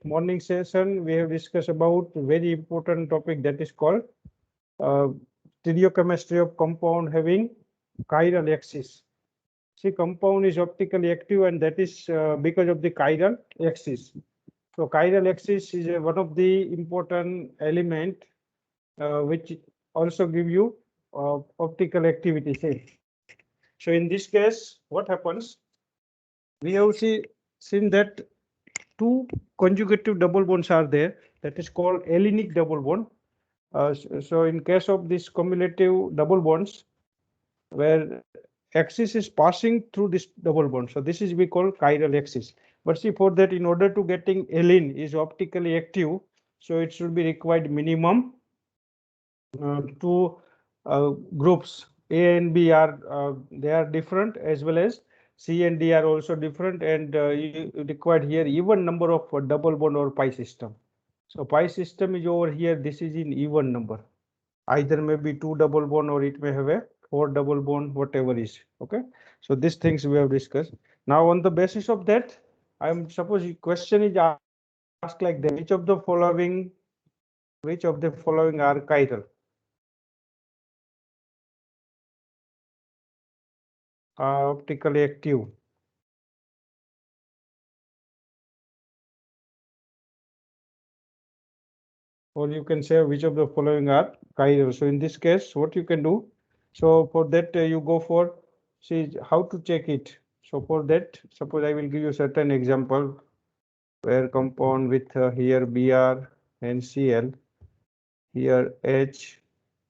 morning session, we have discussed about very important topic that is called uh, stereochemistry of compound having chiral axis. See, compound is optically active, and that is because of the chiral axis. So, chiral axis is one of the important element which also give you optical activity. Say, so in this case, what happens? We have seen that two conjugative double bonds are there. That is called allenic double bond. So in case of this cumulative double bonds, where axis is passing through this double bond, so this is we call chiral axis. But see, for that, in order to getting allene is optically active, so it should be required minimum two groups. A and B are they are different, as well as C and D are also different, and you required here even number of double bond or pi system. So pi system is over here. This is in even number. Either may be two double bond or it may have a four double bond, whatever is. Okay. So these things we have discussed. Now on the basis of that, I'm suppose question is asked like that: which of the following are chiral? Optically active. Or you can say which of the following are chiral. So in this case, what you can do? So for that, you go for see how to check it. So for that, suppose I will give you certain example where compound with here Br and Cl, here H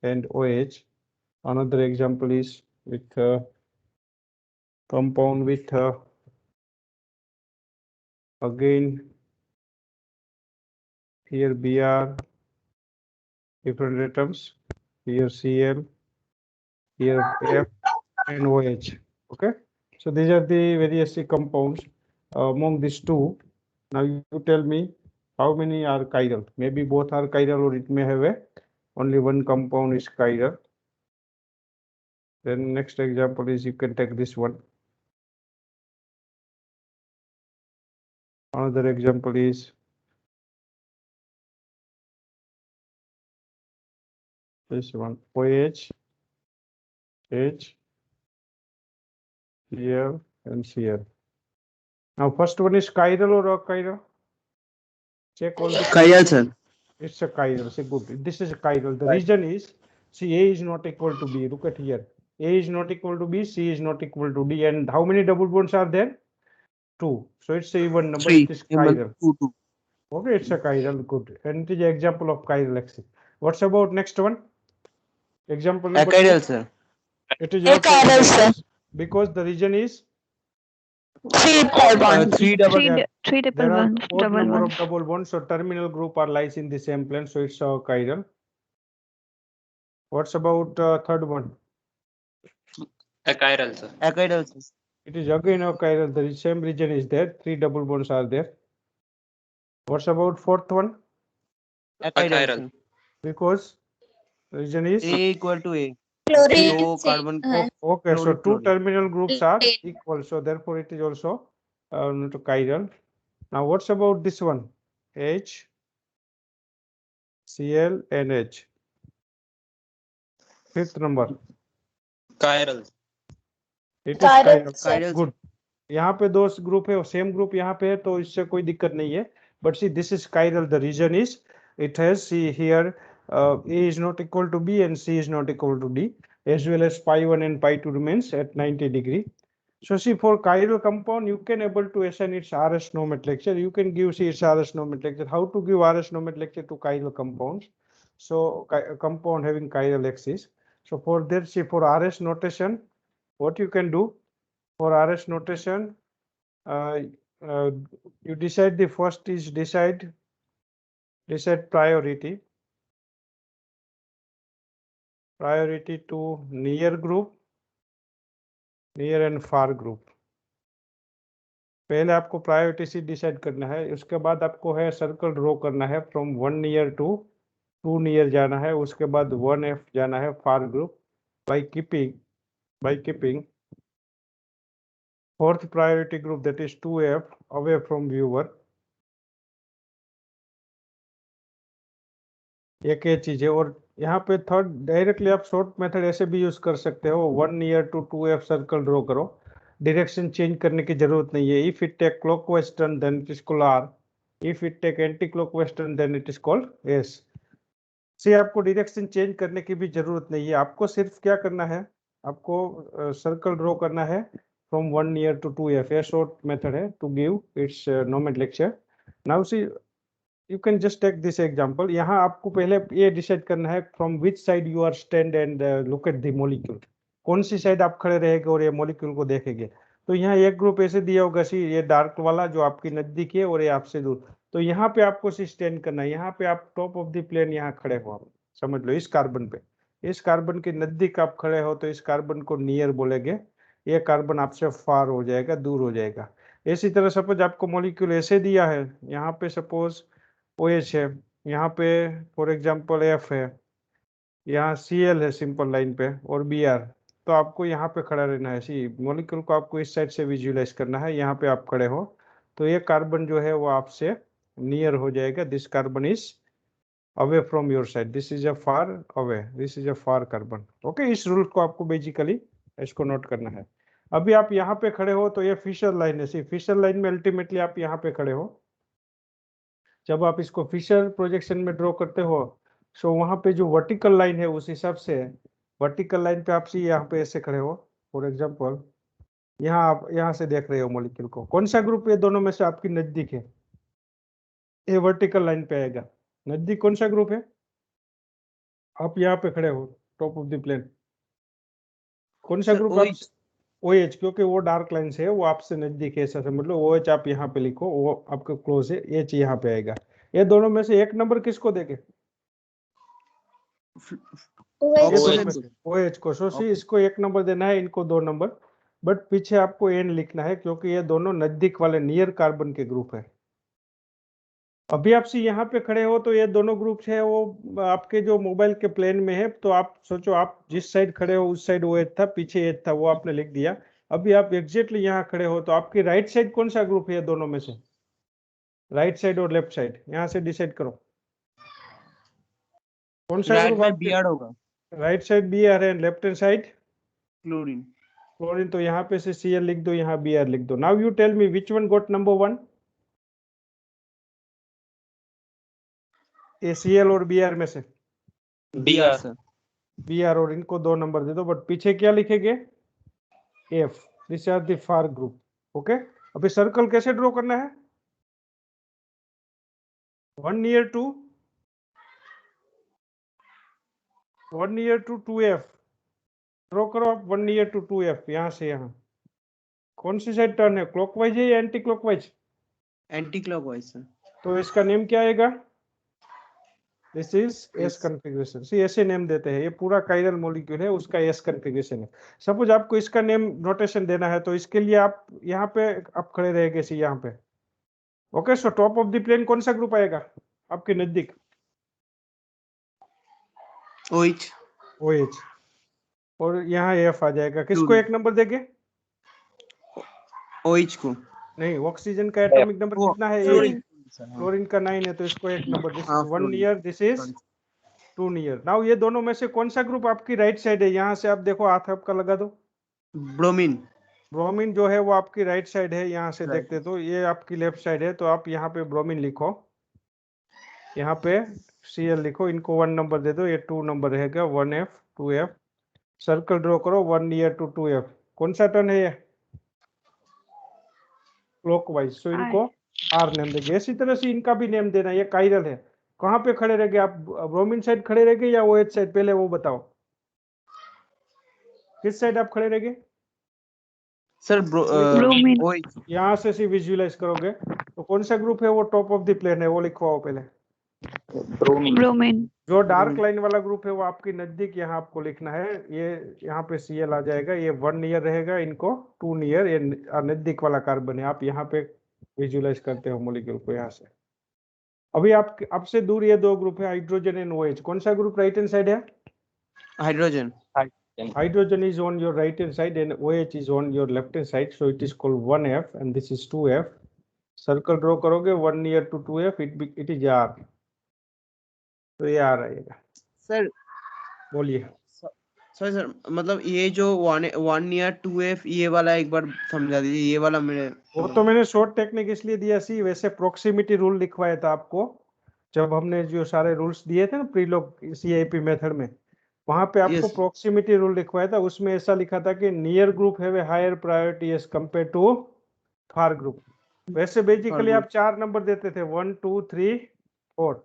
and OH. Another example is with compound with again here Br, different atoms, here Cl, here F and OH. Okay, so these are the various compounds among these two. Now you tell me how many are chiral. Maybe both are chiral, or it may have a only one compound is chiral. Then next example is you can take this one. Another example is this one, OH, H, Cl and Cl. Now first one is chiral or achiral? Check all the Chiral, sir. It's a chiral. Say good. This is a chiral. The reason is, see, A is not equal to B. Look at here. A is not equal to B. C is not equal to D. And how many double bonds are there? Two. So it's a even number. It Three. is Human chiral. two two. Okay, it's a chiral. Good. And it is an example of chiral axis. What's about next one? Example number Achiral, two. sir. It is also Chiral, sir. chiral because the reason is Three double bonds. Three double. Three double there are bonds. odd Double number bonds. of double bonds. So terminal group are lies in the same plane. So it's a chiral. What's about third one? Achiral, sir. Achiral, sir. It is again a chiral. The same region is there. Three double bonds are there. What's about fourth one? Achiral, Achiral. sir. Because region is A equal to A. Chlorine. So carbon. okay. So Chlorine, two chlorine. terminal groups are equal. So therefore, it is also not a chiral. Now, what's about this one? H, Cl, and H. Fifth number. Chiral. It is chiral. Chiral, Good. यहाँ पे दो group है, same group यहाँ पे है, तो इससे कोई दिक्कत नहीं है. But see, this is chiral. The reason is it has, see here, A is not equal to B and C is not equal to D, as well as pi 1 and pi 2 remains at 90 degree. So see, for chiral compound, you can able to assign its RS nomenclature. You can give, see, its RS nomenclature. How to give RS nomenclature to chiral compounds? So compound having chiral axis. So for that, see, for RS notation, what you can do? For RS notation, uh, uh, you decide the first is decide priority to near group, near and far group. पहले आपको priority सी decide करना है, उसके बाद आपको है circle draw करना है फ्रॉम 1 नियर टू 2 नियर जाना है, उसके बाद 1F जाना है फार group by keeping fourth priority group, that is 2F, away from viewer. एक ये चीज है। और यहाँ पे थर्ड डायरेक्टली आप शॉर्ट मेथड ऐसे भी यूज कर सकते हो, 1 near to 2f circle draw करो, डायरेक्शन चेंज करने की जरूरत नहीं है। If it take clockwise turn then it is called R, if it take anti clockwise turn then it is called S. से आपको डायरेक्शन चेंज करने की भी जरूरत नहीं है, आपको सिर्फ क्या करना है, आपको सर्कल ड्रॉ करना है फ्रॉम 1 नियर टू 2f। ये शॉर्ट मेथड है to give its nomenclature. Now see you can just take this example. यहाँ आपको पहले ये डिसाइड करना है from which side you are stand and look at the molecule, कौन सी साइड आप खड़े रहेंगे और ये मॉलिक्यूल को देखेंगे। तो यहाँ एक ग्रुप ऐसे दिया होगा सी, ये डार्क वाला जो आपकी नजदीक है और ये आपसे दूर। तो यहाँ पे आपको सी स्टैंड करना है, यहाँ पे आप टॉप ऑफ द प्लेन यहाँ खड़े हो, आप समझ लो इस कार्बन पे, इस कार्बन के नजदीक आप खड़े हो तो इस कार्बन को नियर बोलेंगे, ये कार्बन आपसे फार हो जाएगा, दूर हो जाएगा। इसी तरह सपोज आपको मॉलिक्यूल ऐसे दिया है, यहाँ पे सपोज OH है, यहाँ पे फॉर एग्जांपल F है, यहाँ Cl है सिंपल लाइन पे और Br। तो आपको यहाँ पे खड़ा रहना है, सी मॉलिक्यूल को आपको इस साइड से विजुअलाइज करना है, यहाँ पे आप खड़े हो तो ये कार्बन जो है वो आपसे नियर हो जाएगा, this carbon is away from your side, this is a far away, this is a far carbon. Okay, इस रूल को आपको बेसिकली इसको नोट करना है। अभी आप यहाँ पे खड़े हो तो ये फिशर लाइन है, सी फिशर लाइन में अल्टीमेटली आप यहाँ पे खड़े हो, जब आप इसको फिशर प्रोजेक्शन में ड्रॉ करते हो सो वहां पे जो वर्टिकल लाइन है उस हिसाब से, वर्टिकल लाइन पे आप यहाँ पे ऐसे खड़े हो, फॉर एग्जांपल यहाँ आप यहाँ से देख रहे हो मॉलिक्यूल को, कौन सा ग्रुप ये दोनों में से आपकी नजदीक है, ये वर्टिकल लाइन पे आएगा, नजदीक कौन सा ग्रुप है, आप यहाँ पे खड़े हो टॉप ऑफ द प्लेन, कौन सा ग्रुप आप, OH, क्योंकि वो डार्क लाइन से है, वो आपसे नजदीक है, ऐसा समझ लो। OH आप यहाँ पे लिखो, वो आपके क्लोज है, H यहाँ पे आएगा। ये दोनों में से एक नंबर किसको देंगे, OH को। सो सी इसको एक नंबर देना है, इनको 2 नंबर, बट पीछे आपको N लिखना है क्योंकि ये दोनों नजदीक वाले नियर कार्बन के ग्रुप है। अभी आप सी यहाँ पे खड़े हो तो ये दोनों ग्रुप्स है वो आपके जो मोबाइल के प्लेन में है, तो आप सोचो आप जिस साइड खड़े हो उस साइड OH था, पीछे H था, वो आपने लिख दिया। अभी आप एग्जैक्टली यहाँ खड़े हो तो आपकी राइट साइड कौन सा ग्रुप है दोनों में से, राइट साइड और लेफ्ट साइड, यहाँ से डिसाइड करो कौन सा ग्रुप आपके होगा, राइट साइड Br है, left hand side chlorine. Chlorine. तो यहाँ पे से Cl लिख दो, यहाँ Br लिख दो। Now you tell me which one got number 1, ये Cl और Br में से BR सर। Br, और इनको 2 नंबर दे दो, बट पीछे क्या लिखेंगे, F, this are the far group. Okay, अभी सर्कल कैसे ड्रॉ करना है, 1 नियर टू 2f ड्रॉ करो आप, 1 नियर टू 2f, यहाँ से यहाँ कौन सी साइड टर्न है, क्लॉकवाइज है या anti clockwise, anti clockwise sir. तो इसका नेम क्या आएगा, दिस इज एस कॉन्फ़िगरेशन। सी ऐसे नेम देते हैं, ये पूरा कायरल मॉलिक्यूल है, उसका एस कॉन्फ़िगरेशन है। सपोज आपको इसका नेम नोटेशन देना है तो इसके लिए आप यहाँ पे आप खड़े रहेंगे, सी यहाँ पे। Okay, so top of the plane कौन सा ग्रुप आएगा आपके नजदीक, OH। OH, और यहाँ F आ जाएगा। किसको एक नंबर देंगे, OH को नहीं, ऑक्सीजन का एटॉमिक नंबर कितना है, Fluorine. क्लोरीन का 9 है, तो इसको एक नंबर, दिस हाँ, is 1 fluorine. Near, this is 2 near. Now ये दोनों में से कौन सा ग्रुप आपकी राइट साइड है, यहाँ से आप देखो, हाथ आपका लगा दो, ब्रोमीन। ब्रोमीन जो है वो आपकी राइट साइड है, यहाँ से Right. देखते तो ये आपकी लेफ्ट साइड है, तो आप यहाँ पे ब्रोमीन लिखो, यहाँ पे Cl लिखो, इनको 1 नंबर दे दो, ये 2 नंबर रहेगा, 1f 2f। सर्कल ड्रॉ करो 1 नियर टू 2f, कौन सा टर्न है ये, क्लॉकवाइज, सो इनको R नेम देंगे। इसी तरह से इनका भी नेम देना, ये कायरल है, कहाँ पे खड़े रहेंगे आप, ब्रोमीन साइड खड़े रहेंगे या OH साइड, पहले वो बताओ किस साइड आप खड़े रहेंगे, सर Bromine. OH। यहाँ से विजुअलाइज करोगे तो कौन सा ग्रुप है वो टॉप ऑफ द प्लेन है, वो लिखवाओ पहले। Bromine. जो डार्क लाइन वाला ग्रुप है वो आपकी नजदीक, यहाँ आपको लिखना है, ये यहाँ पे Cl आ जाएगा, ये 1 नियर रहेगा, इनको 2 नियर, ये नजदीक वाला कार्बन है, आप यहाँ पे विजुअलाइज करते हो मॉलिक्यूल को यहाँ से। अभी आप आपसे दूर ये 2 ग्रुप है, हाइड्रोजन एंड OH, कौन सा ग्रुप राइट हैंड साइड है, hydrogen. hydrogen is on your right hand side and OH is on your left hand side, so it is called 1f and this is 2f. Circle draw करोगे 1 near to 2f, it is R. तो ये आ रहेगा। Sir बोलिए। Sorry sir, मतलब ये जो 1 year 2F ये वाला एक बार समझा दीजिए, ये वाला मेरे वो तो मैंने शॉर्ट टेक्निक इसलिए दिया सी, वैसे प्रोक्सिमिटी रूल लिखवाया था आपको जब हमने जो सारे रूल्स दिए थे ना प्रीलॉग सीआईपी मेथड में, वहां पे आपको Yes. प्रोक्सिमिटी रूल लिखवाया था। उसमें ऐसा लिखा था कि near group have a higher priority as compare to far group. वैसे बेसिकली group. आप 4 नंबर देते थे, 1 2 3 4।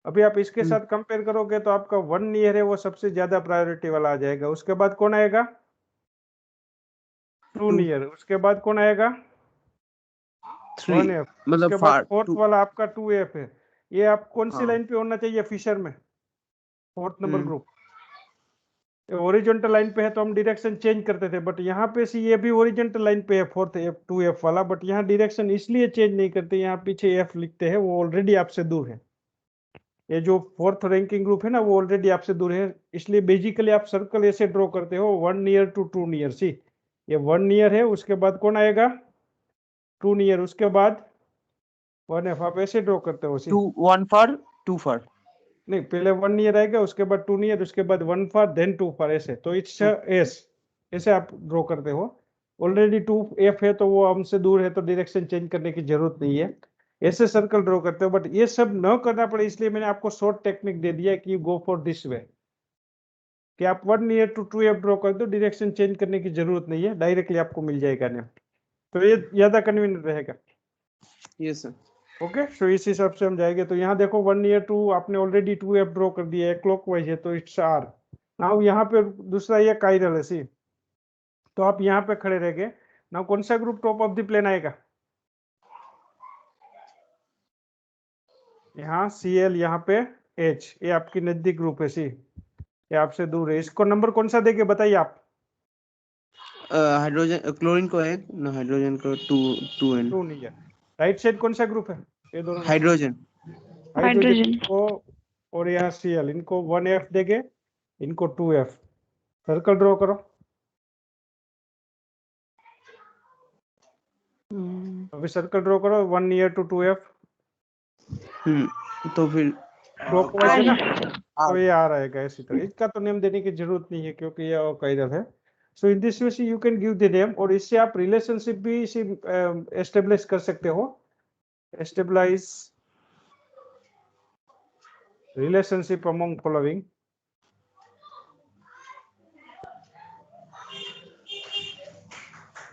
अभी आप इसके साथ कंपेयर करोगे तो आपका 1 नियर है वो सबसे ज्यादा प्रायोरिटी वाला आ जाएगा। उसके बाद कौन आएगा? 2 Two. नियर। उसके बाद कौन आएगा? 3 1F। मतलब उसके बाद फार फोर्थ 2. वाला आपका 2F है। ये आप कौन सी हाँ. लाइन पे होना चाहिए फिशर में? फोर्थ नंबर हम्म. ग्रुप। ओरिजेंटल लाइन पे है तो हम डायरेक्शन चेंज करते थे, बट यहाँ पे सी ये भी ओरिजेंटल लाइन पे है फोर्थ एफ 2F वाला, बट यहाँ डायरेक्शन इसलिए चेंज नहीं करते, यहाँ पीछे एफ लिखते हैं, वो ऑलरेडी आपसे दूर है। ये जो फोर्थ रैंकिंग ग्रुप है ना वो ऑलरेडी आपसे दूर है, इसलिए बेसिकली आप सर्कल ऐसे ड्रॉ करते हो 1 नियर टू 2 नियर। सी ये 1 नियर है, उसके बाद कौन आएगा? 2 नियर, उसके बाद 1F। आप ऐसे ड्रॉ करते हो सी। 2 1 फार 2 फार. नहीं, पहले 1 नियर आएगा, उसके बाद 2 नियर, उसके बाद 1 फार देन 2 फार, ऐसे। तो इट्स एस, ऐसे आप ड्रॉ करते हो। ऑलरेडी 2F है तो वो हमसे दूर है, तो डायरेक्शन चेंज करने की जरूरत नहीं है, ऐसे सर्कल ड्रॉ करते हो। बट ये सब न करना पड़े इसलिए मैंने आपको शॉर्ट टेक्निक दे दिया कि गो फॉर दिस वे, कि आप 1 नियर टू 2F ड्रॉ कर दो, डायरेक्शन चेंज करने की जरूरत नहीं है, डायरेक्टली आपको मिल जाएगा नेम। तो ये ज्यादा कन्वीनियंट रहेगा। Yes sir. ओके, सो इस हिसाब से हम जाएंगे। तो यहाँ देखो 1 नियर 2 आपने ऑलरेडी 2F ड्रॉ कर दिया है, क्लॉकवाइज है, तो इट्स आर। नाउ यहाँ पे दूसरा ये काइरल है सी, तो आप यहाँ पे खड़े रह गए। नाउ कौन सा group top of the plane आएगा? यहाँ Cl, यहाँ पे H, ये आपकी नजदीक ग्रुप है सी, ये आपसे दूर है। इसको नंबर कौन सा देंगे बताइए आप? हाइड्रोजन क्लोरीन को 1, ना हाइड्रोजन को 2 2 नियर। राइट साइड कौन सा ग्रुप है ये दोनों में? हाइड्रोजन. Hydrogen Hydrogen. को, और यहाँ Cl, इनको 1F देंगे, इनको 2F। सर्कल ड्रॉ करो। अभी सर्कल ड्रॉ करो 1 नियर टू 2F। तो फिर क्लॉकवाइज है ना, तो R. ये आ रहेगा इसी तरह। इसका तो नेम देने की जरूरत नहीं है क्योंकि ये काइरल है। So in this way you can give the name, और इससे आप रिलेशनशिप भी एस्टेब्लिश कर सकते हो। Establish relationship among following.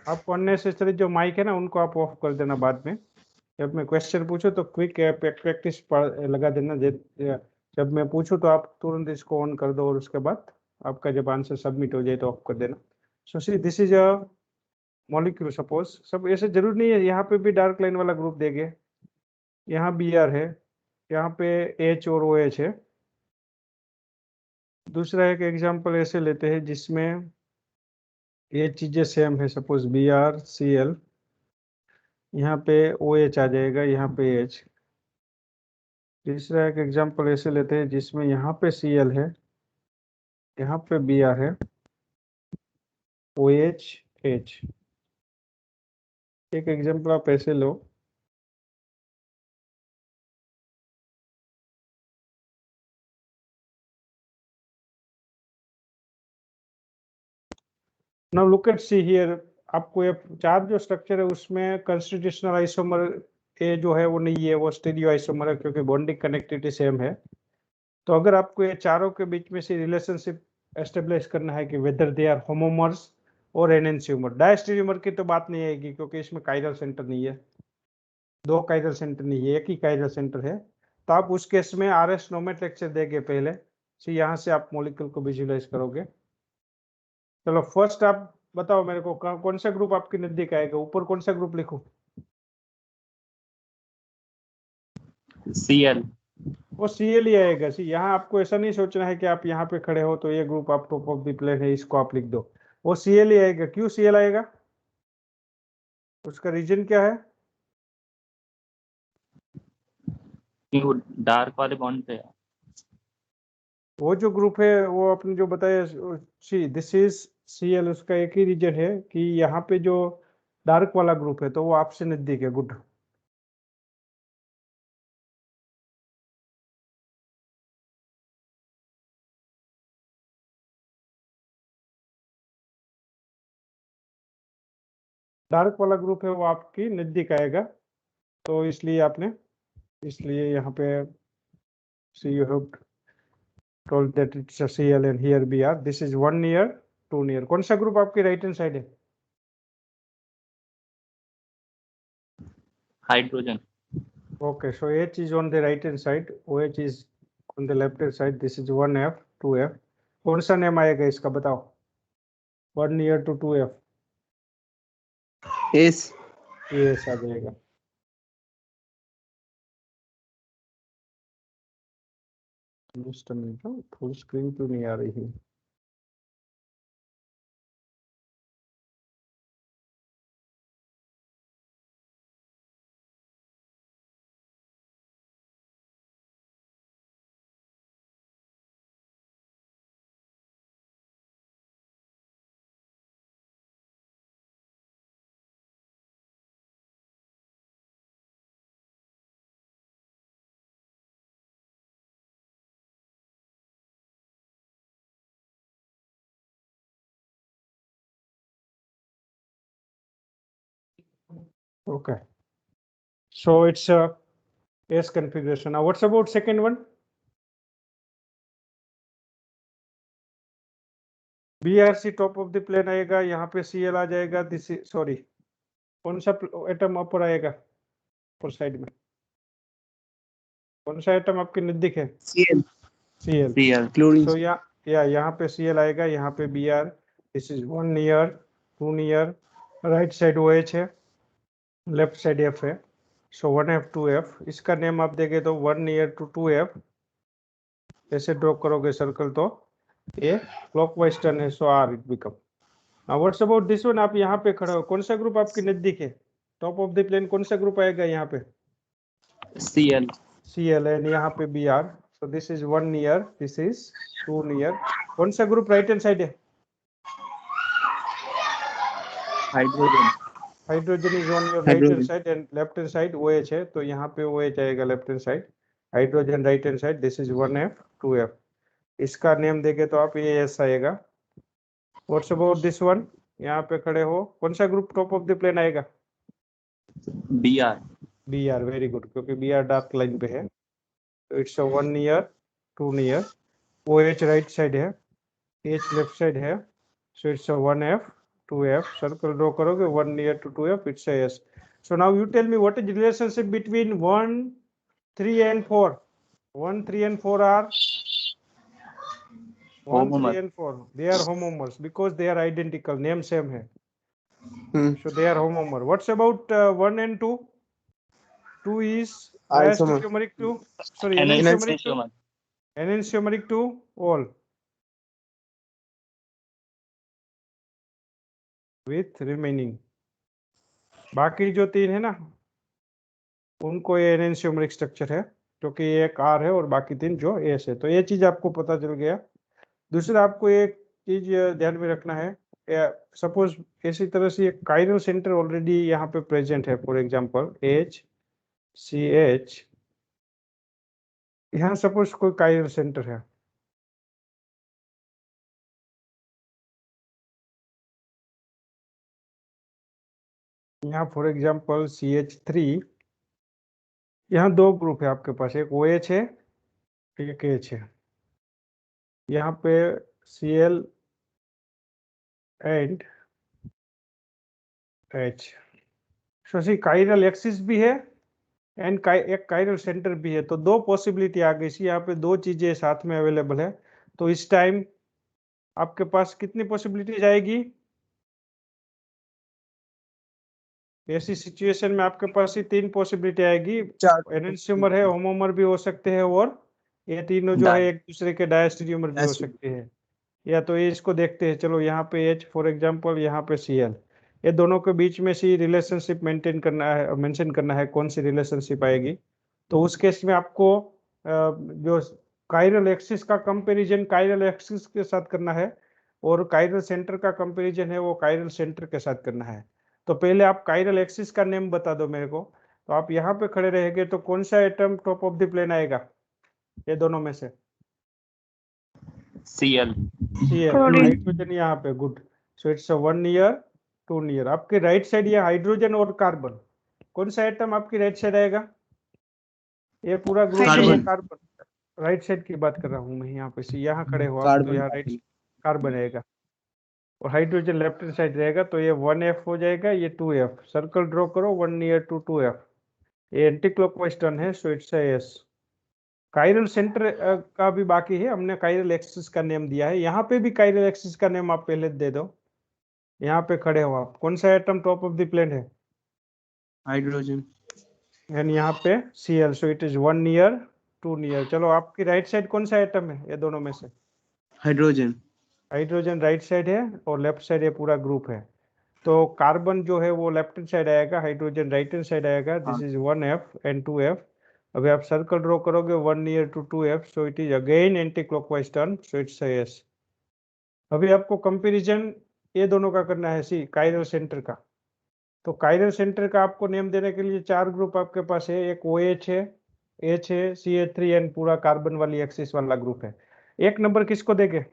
आपको अननेसेसरी जो माइक है ना उनको आप ऑफ कर देना बाद में। जब मैं क्वेश्चन पूछूं तो क्विक प्रैक्टिस लगा देना। जब मैं पूछूं तो आप तुरंत इसको ऑन कर दो, और उसके बाद आपका जब आंसर सबमिट हो जाए तो ऑफ कर देना। So see this is a molecule, suppose. सब ऐसे जरूर नहीं है, यहाँ पे भी डार्क लाइन वाला ग्रुप देंगे, यहाँ Br है, यहाँ पे H और OH है। दूसरा एक एग्जांपल ऐसे लेते हैं जिसमें ये चीजें सेम है, सपोज BrCl, यहाँ पे OH आ जाएगा, यहाँ पे H। तीसरा एक एग्जांपल ऐसे लेते हैं जिसमें यहाँ पे Cl है, यहाँ पे Br है, OH H। एक एग्जांपल आप ऐसे लो, now look at see here. आपको ये 4 जो स्ट्रक्चर है उसमें कंस्टिट्यूशनल आइसोमर ए जो है वो नहीं है, वो स्टीरियो आइसोमर है, क्योंकि बॉन्डिंग कनेक्टिविटी सेम है। तो अगर आपको ये चारों के बीच में से रिलेशनशिप एस्टेब्लिश करना है कि वेदर दे आर होमोमर्स और एनेंशियोमर, डायस्टेरियोमर की तो बात नहीं आएगी क्योंकि इसमें काइरल सेंटर नहीं है, 2 काइरल सेंटर नहीं है, एक ही काइरल सेंटर है। तो आप उस केस में RS नोमेनक्लेचर देंगे पहले, तो यहाँ से आप मॉलिक्यूल को विजुलाइज करोगे। चलो फर्स्ट आप बताओ मेरे को कौन सा ग्रुप आपके नजदीक आएगा, ऊपर कौन सा ग्रुप लिखूं? Cl. वो Cl ही आएगा। सी यहाँ आपको ऐसा नहीं सोचना है कि आप यहाँ पे खड़े हो तो ये ग्रुप आप टॉप ऑफ द प्लेन है इसको आप लिख दो, वो Cl ही आएगा। क्यों Cl आएगा? उसका रीजन क्या है? कि वो डार्क वाले बॉन्ड पे है। वो जो ग्रुप है वो आपने जो बताया, सी दिस इज Cl, उसका एक ही रीजन है कि यहाँ पे जो डार्क वाला ग्रुप है तो वो आपसे नजदीक है। गुड। डार्क वाला ग्रुप है वो आपकी नजदीक आएगा, तो इसलिए यहाँ पे see you have told that it's a Cl and here Br. This is 1 near 2 near. कौन सा ग्रुप आपकी राइट हैंड साइड है? Hydrogen. Okay, so H is on the right hand side, OH is on the left hand side. This is 1F 2F. कौन सा name आएगा इसका बताओ? 1 near to 2F. S AS आ जाएगा। Just a minute, full screen क्यों नहीं आ रही है? Okay, so it's a S configuration. Now what's about second one? BRC top of the plane आएगा, यहाँ पे Cl आ जाएगा। दिस इज सॉरी, कौन सा एटम ऊपर आएगा ऊपर साइड में? कौन सा एटम आपके नजदीक है? CL Cl. Cl. क्लोरीन तो यहाँ पे Cl आएगा, यहाँ पे Br. This is 1 near 2 near, right side OH है, लेफ्ट साइड F है, सो 1F 2F। इसका नेम आप देंगे तो 1 नियर टू 2F, ऐसे ड्रॉ करोगे सर्कल तो ये क्लॉकवाइज टर्न है, सो R it become. Now what's about this one? आप यहाँ पे खड़े हो, कौन सा ग्रुप आपके नजदीक है? टॉप ऑफ द प्लेन कौन सा ग्रुप आएगा यहाँ पे? Cl. Cl एंड यहाँ पे Br, so this is 1 near, this is 2 near. कौन सा ग्रुप राइट हैंड साइड है? Hydrogen. Hydrogen is on your right hand side and left hand side OH है, तो यहाँ पे OH आएगा left hand side, hydrogen right hand side. This is 1F 2F। इसका name देंगे तो आप ये ऐसा आएगा। What's about this one? यहाँ पे खड़े हो, कौन सा group top of the plane आएगा? Br. Br, वेरी गुड, क्योंकि Br डार्क लाइन पे है, तो it's 1 near 2 near. OH right side है, H लेफ्ट साइड है, so it's a 1F 2F. Circle draw करोगे 1 near to 2F, it's a S. So now you tell me what is the relationship between 1, 3 and 4? 1, 3 and 4 are 1, 3 and 4. They are homomers because they are identical. Name same है. So they are homomer. What's about 1 and 2? 2 is Isomer. diastereomeric 2. Sorry, Enantiomer. enantiomeric 2. Enantiomeric 2 all. With remaining. बाकी जो 3 है ना, उनको ये एनेंशियोमरिक structure है, क्योंकि ये एक R है और बाकी 3 जो S है। तो ये चीज आपको पता चल गया। दूसरा आपको एक चीज ध्यान में रखना है, सपोज इसी तरह से एक काइरल सेंटर ऑलरेडी यहाँ पे प्रेजेंट है, फॉर एग्जांपल HCH, यहाँ सपोज कोई काइरल सेंटर है, यहाँ फॉर एग्जांपल CH3, यहाँ 2 ग्रुप है आपके पास, एक OH है एक H है, यहाँ पे Cl and H। So see chiral axis भी है एंड एक काइरल सेंटर भी है, तो 2 पॉसिबिलिटी आ गई। यहाँ पे 2 चीजें साथ में अवेलेबल है, तो इस टाइम आपके पास कितनी पॉसिबिलिटीज आएगी? ऐसी सिचुएशन में आपके पास ही 3 पॉसिबिलिटी आएगी। एनेंशियोमर है, होमोमर भी हो सकते हैं, और ये तीनों जो है एक दूसरे के डायस्टेरियोमर भी हो सकते हैं। या तो ये इसको देखते हैं, चलो यहाँ पे H फॉर एग्जांपल, यहाँ पे Cl, ये दोनों के बीच में सी रिलेशनशिप मेंटेन करना है, मेंशन करना है कौन सी रिलेशनशिप आएगी। तो उस केस में आपको जो काइरल एक्सिस का कंपैरिजन काइरल एक्सिस के साथ करना है, और काइरल सेंटर का कंपैरिजन है वो काइरल सेंटर के साथ करना है। तो पहले आप काइरल एक्सिस का नेम बता दो मेरे को। तो आप यहाँ पे खड़े रहेंगे तो कौन सा atom top of the plane आएगा ये दोनों में से? Cl. Cl, हाइड्रोजन यहाँ पे, good. So it's 1 near to near. आपके राइट साइड ये हाइड्रोजन और कार्बन, कौन सा एटम आपकी राइट साइड आएगा? ये पूरा group Hydrogen. Carbon. Right side की बात कर रहा हूँ मैं, यहाँ पे से यहाँ खड़े हो आप, तो कार्बन यहाँ राइट कार्बन आएगा और हाइड्रोजन लेफ्ट हैंड साइड रहेगा, तो ये 1f हो जाएगा, ये 2f। सर्कल ड्रॉ करो 1 नियर टू 2f। ये एंटी क्लॉकवाइज टर्न है, सो इट्स एस। काइरल सेंटर का भी बाकी है, हमने काइरल एक्सिस का नेम दिया है, यहाँ पे भी काइरल एक्सिस का नेम आप पहले दे दो। यहाँ पे खड़े हो आप, कौन सा atom top of the plane है? हाइड्रोजन। एंड यहाँ पे Cl, so it is 1 near 2 near. चलो आपकी राइट साइड कौन सा एटम है ये दोनों में से? हाइड्रोजन। हाइड्रोजन राइट साइड है और लेफ्ट साइड ये पूरा ग्रुप है, तो कार्बन जो है वो लेफ्ट हैंड साइड आएगा, हाइड्रोजन राइट हैंड साइड आएगा। This is 1f and 2f। अभी आप सर्कल ड्रॉ करोगे 1 near to 2f, so it is again anti clockwise turn, so it's S. अभी आपको कंपैरिजन ये दोनों का करना है, सी काइरल सेंटर का। तो काइरल सेंटर का आपको नेम देने के लिए 4 ग्रुप आपके पास है, एक OH है, H है, CH3 एंड पूरा कार्बन वाली एक्सिस वाला ग्रुप है। एक नंबर किसको देंगे?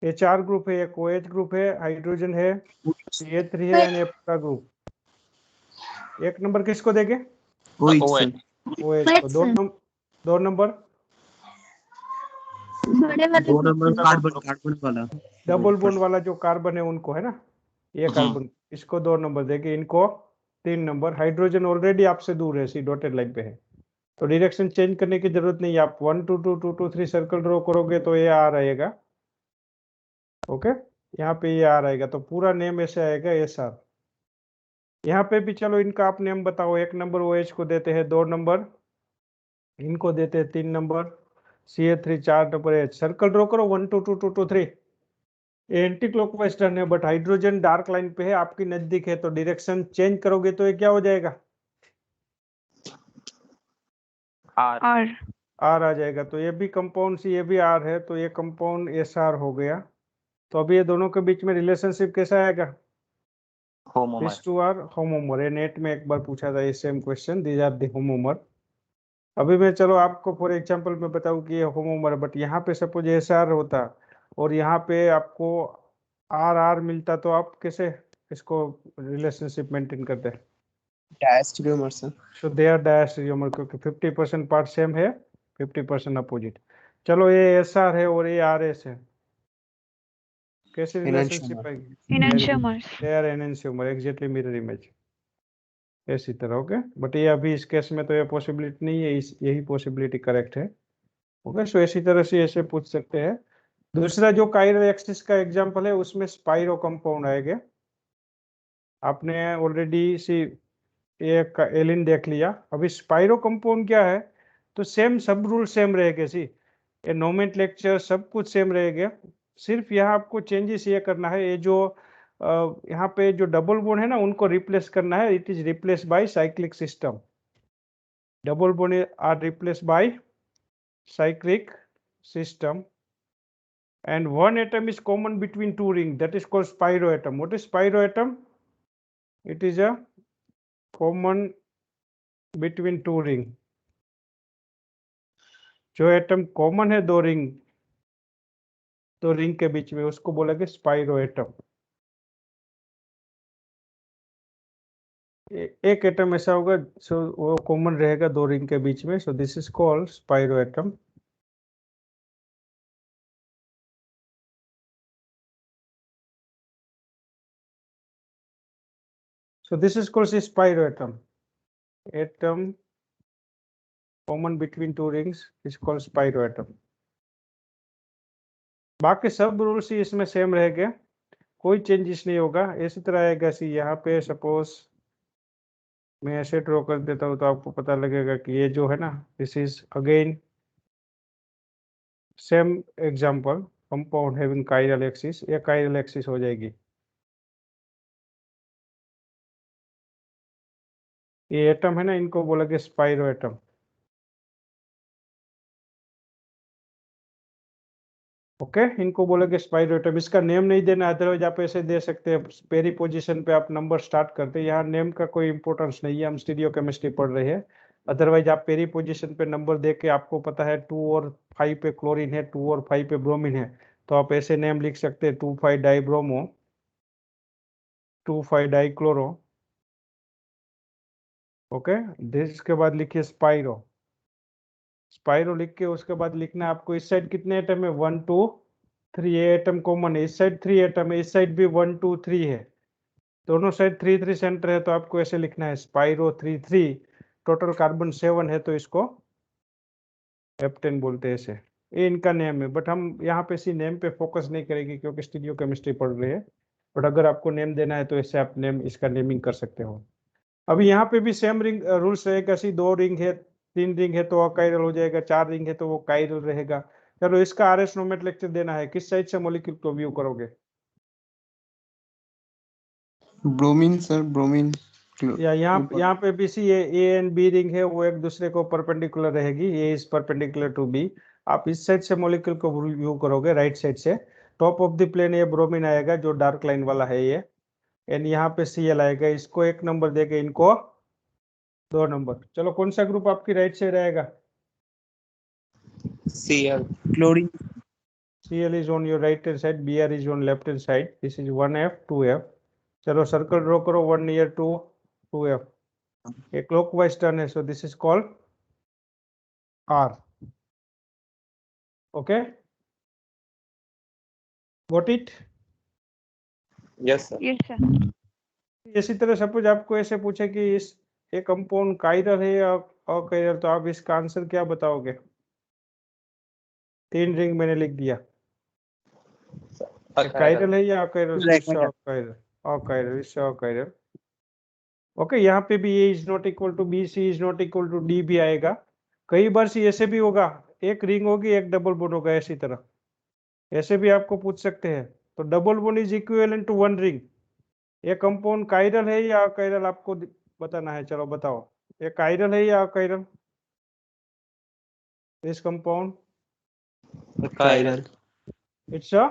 ये 4 ग्रुप है, एक OH ग्रुप है, हाइड्रोजन है, CH3 है एंड ये पूरा ग्रुप। एक नंबर किसको देंगे? OH। OH को। दो नंबर बड़े वाले दो नंबर कार्बन वाला। डबल बॉन्ड वाला जो कार्बन है उनको, है ना, ये कार्बन, इसको 2 नंबर देंगे, इनको 3 नंबर। हाइड्रोजन ऑलरेडी आपसे दूर है, सी डॉटेड लाइन पे है, तो डायरेक्शन चेंज करने की जरूरत नहीं है। आप 1 2 2 2 2 3 सर्कल ड्रॉ करोगे तो ये आ रहेगा, ओके, यहाँ पे ये आ रहेगा, तो पूरा नेम ऐसे आएगा SR। यहाँ पे भी चलो इनका आप नेम बताओ। एक नंबर OH को देते हैं, 2 नंबर इनको देते हैं, 3 number CH3, 4 number H। Circle draw करो 1 2 2 2 2 3। एंटी क्लॉकवाइज टर्न है, बट हाइड्रोजन डार्क लाइन पे है, आपकी नजदीक है, तो डायरेक्शन चेंज करोगे तो ये क्या हो जाएगा? R R. R आ जाएगा। तो ये भी कंपाउंड सी, ये भी R है, तो ये कंपाउंड SR हो गया। तो अभी ये दोनों के बीच में रिलेशनशिप कैसा आएगा? homomer this two are homomer. ये नेट में एक बार पूछा था ये same question, these are the homomer. अभी मैं चलो आपको फॉर एग्जांपल में बताऊं कि ये होमोमर, बट यहाँ पे सपोज SR होता और यहाँ पे आपको RR मिलता, तो आप कैसे इसको रिलेशनशिप मेंटेन करते हैं? डायस्टेरियोमर से। सो दे आर डायस्टेरियोमर, क्योंकि 50% पार्ट सेम है, 50% अपोजिट। चलो ये SR है और ये RS है, कैसे रिलेशनशिप आएगी? Enantiomers. They are enantiomer, exactly mirror image, इसी तरह। ओके, बट ये अभी इस केस में तो ये पॉसिबिलिटी नहीं है, यही पॉसिबिलिटी करेक्ट है। ओके, सो इसी तरह से ऐसे पूछ सकते हैं। दूसरा जो काइरल एक्सिस का एग्जांपल है उसमें स्पाइरो कंपाउंड आएगा। आपने ऑलरेडी सी एक एलिन देख लिया, अभी स्पाइरो कंपाउंड क्या है? तो सेम सब रूल सेम रहेगा, सी ये नोमेनक्लेचर सब कुछ सेम रहेगा। सिर्फ यहाँ आपको चेंजेस ये करना है, ये जो यहाँ पे जो डबल बॉन्ड है ना उनको रिप्लेस करना है। It is replace by cyclic system. Double bond are replace by cyclic system, and one atom is common between two rings, that is called spiroatom. What is spiroatom? It is a common between two ring। जो atom common है दो ring के बीच में, उसको बोलेंगे स्पाइरोएटम। एक atom ऐसा होगा सो वो कॉमन रहेगा दो रिंग के बीच में, so this is called spiroatom. So this is called spiroatom. Atom common between two rings is called spiroatom. बाकी सब रूल्स ही इसमें सेम रहेगा, कोई चेंजेस नहीं होगा। इसी तरह आएगा सी यहाँ पे, सपोज मैं ऐसे ड्रॉ कर देता हूँ तो आपको पता लगेगा कि ये जो है ना, this is again same example, compound having chiral axis, ये काइरल एक्सिस हो जाएगी। ये एटम है ना, इनको बोलेंगे स्पाइरो एटम। ओके, इनको बोलेंगे स्पाइरो एटम। इसका नेम नहीं देना, अदरवाइज आप ऐसे दे सकते हैं, पेरी पोजीशन पे आप नंबर स्टार्ट करते हैं। यहाँ नेम का कोई इंपॉर्टेंस नहीं है, हम स्टीरियो केमिस्ट्री पढ़ रहे हैं। अदरवाइज आप पेरी पोजीशन पे नंबर दे के, आपको पता है 2 और 5 पे क्लोरीन है, 2 और 5 पे ब्रोमीन है, तो आप ऐसे नेम लिख सकते हैं 2,5 डाइब्रोमो 2,5 डाइक्लोरो। ओके, दिस के बाद लिखिए स्पाइरो। स्पाइरो लिख के उसके बाद लिखना है आपको इस साइड कितने एटम है, 1 2 3 एटम कॉमन है, इस साइड 3 एटम है, इस साइड भी 1 2 3 है, दोनों साइड 3 3 सेंटर है, तो आपको ऐसे लिखना है स्पाइरो 3 3। टोटल कार्बन 7 है, तो इसको F10 बोलते हैं ऐसे। ये इनका नेम है, बट हम यहाँ पे इसी नेम पे फोकस नहीं करेंगे क्योंकि स्टीरियो केमिस्ट्री पढ़ रहे हैं। बट अगर आपको नेम देना है तो ऐसे आप नेम इसका नेमिंग कर सकते हो। अभी यहाँ पे भी सेम रिंग रूल्स रहेगा, 2 रिंग है 3 रिंग है तो अकाइरल हो जाएगा, 4 रिंग है तो वो काइरल रहेगा। चलो इसका आरएस नोमेट लेक्चर देना है, किस साइड से मॉलिक्यूल को व्यू करोगे? Bromine sir, bromine. या यहाँ पे भी सी ए एंड बी रिंग है, वो एक दूसरे को परपेंडिकुलर रहेगी, ए इज परपेंडिकुलर टू बी। आप इस साइड से मॉलिक्यूल को व्यू करोगे, राइट साइड से। टॉप ऑफ द प्लेन ये ब्रोमीन आएगा जो डार्क लाइन वाला है ये, एंड यहाँ पे Cl आएगा, इसको 1 नंबर देके इनको 2 नंबर। चलो कौन सा ग्रुप आपकी राइट साइड आएगा? Cl, chlorine. Cl is on your right hand side, Br is on left hand side. This is 1F 2F। चलो सर्कल ड्रॉ करो 1 near to 2F। ये क्लॉकवाइज टर्न है, so this is called R। Okay, got it? Yes sir. Yes, sir. इसी तरह suppose आपको ऐसे पूछे कि इस ये कंपाउंड काइरल है या अकाइरल, तो आप इसका आंसर क्या बताओगे? 3 रिंग मैंने लिख दिया, काइरल है या अकाइरल? अकाइरल, अकाइरल, इससे अकाइरल। ओके, यहाँ पे भी A is not equal to B, C is not equal to D भी आएगा। कई बार सी ऐसे भी होगा, एक रिंग होगी एक डबल बोन होगा, ऐसी तरह ऐसे भी आपको पूछ सकते हैं। तो double bond is equivalent to 1 ring. ये कंपाउंड काइरल है या अकाइरल आपको बताना है। चलो बताओ, ये काइरल है या achiral? This compound chiral. It's a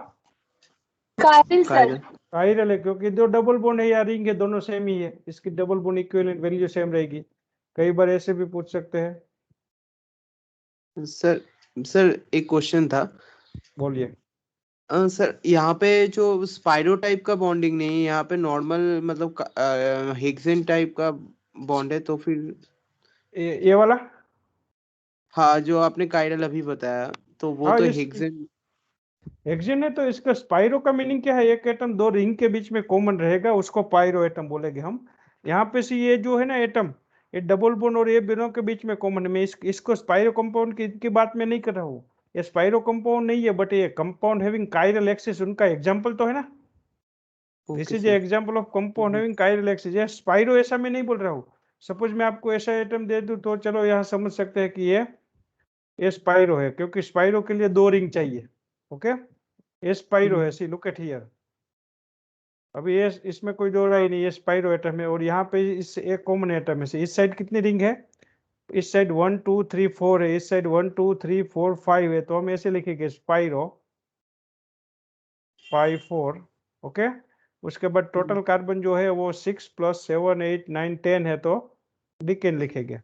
chiral. Chiral है, क्योंकि जो डबल बोन है या रिंग है दोनों सेम ही है, इसकी double bond equivalent value same रहेगी। कई बार ऐसे भी पूछ सकते हैं। सर एक क्वेश्चन था। बोलिए। सर यहाँ पे जो स्पाइरो टाइप का बॉन्डिंग नहीं है, यहाँ पे नॉर्मल मतलब हेक्सेन टाइप का बॉन्ड है, तो फिर ये वाला, हाँ जो आपने काइरल अभी बताया, तो वो हाँ तो इस हेक्सेन। हेक्सेन है, तो इसका स्पाइरो का मीनिंग क्या है? एक एटम 2 रिंग के बीच में कॉमन रहेगा, उसको पायरो एटम बोलेंगे हम। यहाँ पे से ये जो है ना एटम, ये डबल बोन और ये दोनों के बीच में कॉमन है। मैं इसको स्पाइरो कंपाउंड की बात में नहीं कर रहा हूँ, ये स्पाइरो कंपाउंड नहीं है, बट ये कंपाउंड हैविंग काइरल एक्सिस उनका एग्जाम्पल तो है ना। This is example of compound having chiral axis. ये स्पाइरो ऐसा मैं नहीं बोल रहा हूँ। सपोज मैं आपको ऐसा एटम दे दूं तो चलो यहाँ समझ सकते हैं कि ये स्पाइरो है, क्योंकि स्पाइरो के लिए 2 रिंग चाहिए। ओके, ये स्पाइरो है, सी लुक एट हियर। अभी ये इसमें कोई दो राय नहीं, ये स्पाइरो एटम है, और यहाँ पे इस एक कॉमन एटम है। इस साइड कितनी रिंग है? इस साइड 1 2 3 4 है, इस साइड 1 2 3 4 5 है, तो हम ऐसे लिखेंगे स्पाइरो 5 4। ओके, उसके बाद टोटल कार्बन जो है वो 6 + 7 8 9 10 है, तो डिकेन लिखेंगे।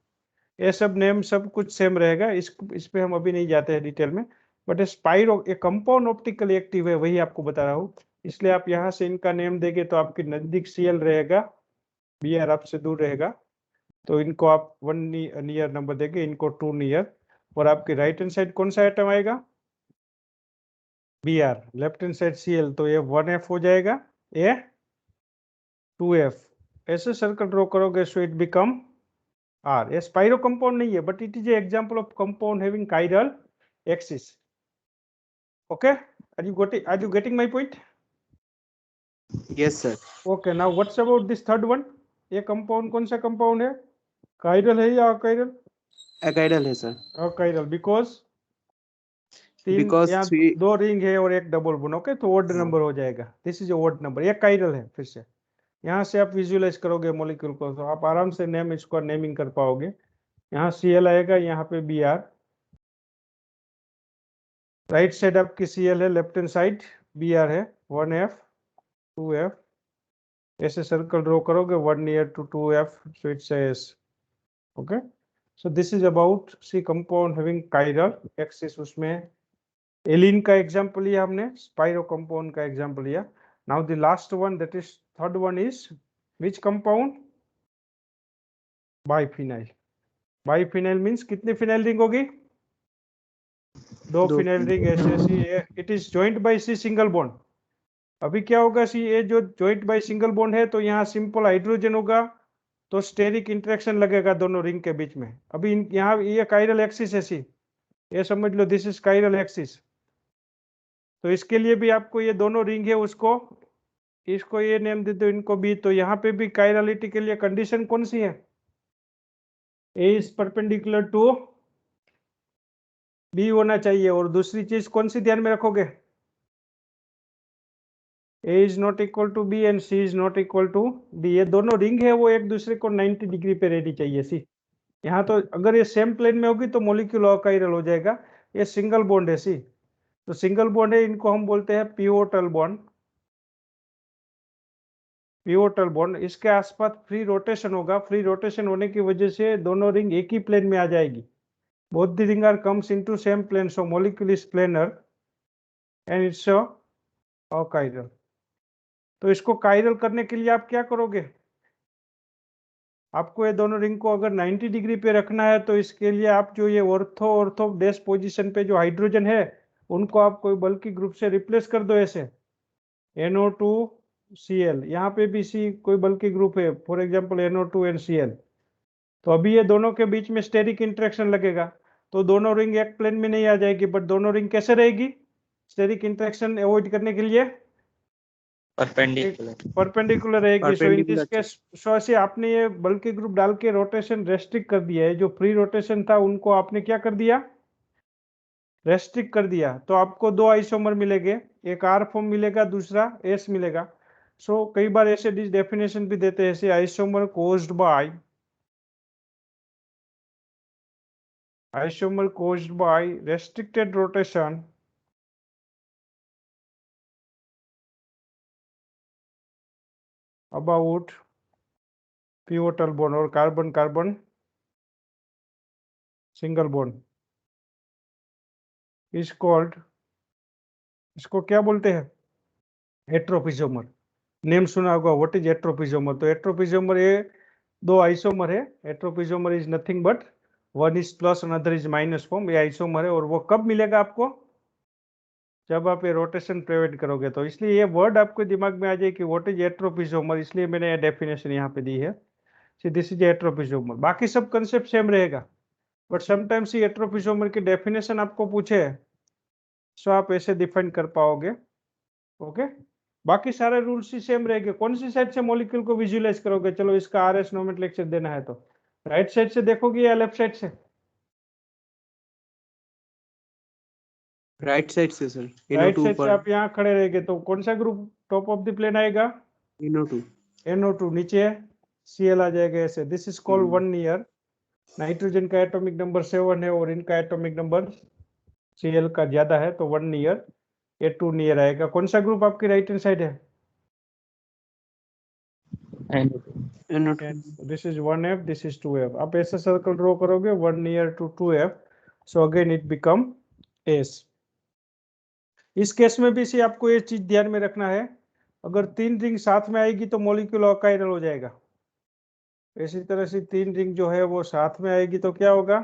ये सब नेम सब कुछ सेम रहेगा, इस पे हम अभी नहीं जाते हैं डिटेल में। बट स्पाइरो एक कंपाउंड ऑप्टिकली एक्टिव है, वही आपको बता रहा हूँ। इसलिए आप यहाँ से इनका नेम देंगे तो आपके नजदीक Cl रहेगा, Br आपसे दूर रहेगा, तो इनको आप 1 नियर नंबर देंगे, इनको 2 नियर। और आपके राइट हैंड साइड कौन सा आइटम आएगा? Br। Left hand side Cl, तो ये 1F हो जाएगा, ये 2F। ऐसे सर्कल ड्रॉ करोगे सो इट बिकम R। ये स्पाइरो कंपाउंड नहीं है, but it is a example of compound having chiral axis. Okay, are you getting my point? Yes sir. Okay, now what's about this third one? ये compound कौन सा compound है? Chiral है या achiral? अकाइरल है sir. अकाइरल, because because यहाँ 2 ring है और एक डबल बोन। ओके, तो ओड नंबर हो जाएगा। दिस इज ओड नंबर, ये काइरल है। फिर से यहाँ से आप विजुअलाइज करोगे मॉलिक्यूल को, तो आप आराम से नेम इसको नेमिंग कर पाओगे। यहाँ Cl आएगा, यहाँ पे Br। राइट साइड आपकी Cl है, लेफ्ट हैंड साइड Br है, 1F 2F। ऐसे सर्कल ड्रॉ करोगे 1 near to 2F, so it says okay, so this is about C compound having chiral axis. उसमें एलिन का एग्जांपल लिया हमने, स्पाइरो कंपाउंड का एग्जांपल लिया। Now the last one, that is third one is which compound? Biphenyl. Biphenyl means कितनी phenyl ring होगी? दो दो फिनाइल रिंग ऐसे। It is joint by C single bond. अभी क्या होगा सी, ये जो जॉइंट बाय सिंगल बॉन्ड है तो यहाँ सिंपल हाइड्रोजन होगा, तो स्टेरिक इंटरेक्शन लगेगा दोनों रिंग के बीच में। अभी यहाँ ये काइरल एक्सिस है सी, ये समझ लो दिस इज काइरल एक्सिस। तो इसके लिए भी आपको ये दोनों रिंग है उसको, इसको ये नेम दे दो, इनको भी। तो यहाँ पे भी काइरलिटी के लिए कंडीशन कौन सी है? ए इज परपेंडिकुलर टू बी होना चाहिए। और दूसरी चीज कौन सी ध्यान में रखोगे? A is not equal to B and C is not equal to D. ये दोनों रिंग है वो एक दूसरे को 90 डिग्री पे रहनी चाहिए सी। यहाँ तो अगर ये सेम प्लेन में होगी तो मॉलिक्यूल अकाइरल हो जाएगा। ये सिंगल बॉन्ड है सी, तो सिंगल बॉन्ड है, इनको हम बोलते हैं पिवोटल बॉन्ड। पिवोटल बॉन्ड, इसके आसपास फ्री रोटेशन होगा। फ्री रोटेशन होने की वजह से दोनों रिंग एक ही प्लेन में आ जाएगी। both the ring are comes into same plane, so molecule is planar and it's a chiral। तो इसको काइरल करने के लिए आप क्या करोगे? आपको ये दोनों रिंग को अगर 90 डिग्री पे रखना है तो इसके लिए आप जो ये ऑर्थो ऑर्थो डैश पोजीशन पे जो हाइड्रोजन है उनको आप कोई बल्कि ग्रुप से रिप्लेस कर दो ऐसे, NO2Cl। यहाँ पे भी सी कोई बल्कि ग्रुप है, for example NO2 and Cl। तो अभी ये दोनों के बीच में स्टेरिक इंटरेक्शन लगेगा, तो दोनों रिंग एक प्लेन में नहीं आ जाएगी, बट दोनों रिंग कैसे रहेगी? स्टेरिक इंटरेक्शन अवॉइड करने के लिए परपेंडिकुलर रहेगी। सो इन दिस केस, सो ऐसे आपने ये बल्कि ग्रुप डाल के रोटेशन रेस्ट्रिक्ट कर दिया है। जो फ्री रोटेशन था उनको आपने क्या कर दिया? रेस्ट्रिक्ट कर दिया। तो आपको दो आइसोमर मिलेंगे, एक R फॉर्म मिलेगा, दूसरा S मिलेगा। सो कई बार ऐसे डेफिनेशन भी देते हैं, ऐसे isomer caused by restricted rotation about pivotal bond और carbon carbon single bond is called, इसको क्या बोलते हैं? हेट्रोपिजोमर। नेम सुना होगा, व्हाट इज हेट्रोपिजोमर? तो हेट्रोपिजोमर ये दो आइसोमर है। Atropisomer is nothing but one is plus another is minus form, ये आइसोमर है। और वो कब मिलेगा आपको? जब आप ये रोटेशन प्रिवेंट करोगे। तो इसलिए ये वर्ड आपके दिमाग में आ जाए कि व्हाट इज हेट्रोपिजोमर, इसलिए मैंने ये डेफिनेशन यहाँ पे दी है। See this is atropisomer. बाकी सब कंसेप्ट सेम रहेगा, बट समटाइम्स ये हेट्रोपिजोमर की डेफिनेशन आपको पूछे सो आप ऐसे डिफाइन कर पाओगे। ओके, बाकी सारे रूल्स ही सेम रहेंगे। कौन सी साइड से मॉलिक्यूल को विजुअलाइज करोगे? चलो इसका RS नोमेनक्लेचर देना है तो राइट साइड से देखोगे या लेफ्ट साइड से? राइट साइड से सर। राइट साइड से आप यहाँ खड़े रहेंगे तो कौन सा group top of the plane आएगा? NO2। NO2 नीचे है, Cl आ जाएगा ऐसे। This is called 1 near. Nitrogen का एटॉमिक नंबर 7 है और इनका एटॉमिक नंबर Cl का ज्यादा है, तो 1 नियर, ये 2 नियर आएगा। कौन सा ग्रुप आपकी राइट हैंड साइड है? This is 1F, this is 2F। आप ऐसा सर्कल ड्रॉ करोगे 1 near to 2F, so again it become S। इस केस में भी से आपको ये चीज ध्यान में रखना है, अगर 3 रिंग साथ में आएगी तो मॉलिक्यूल अकाइरल हो जाएगा। इसी तरह से 3 रिंग जो है वो साथ में आएगी तो क्या होगा?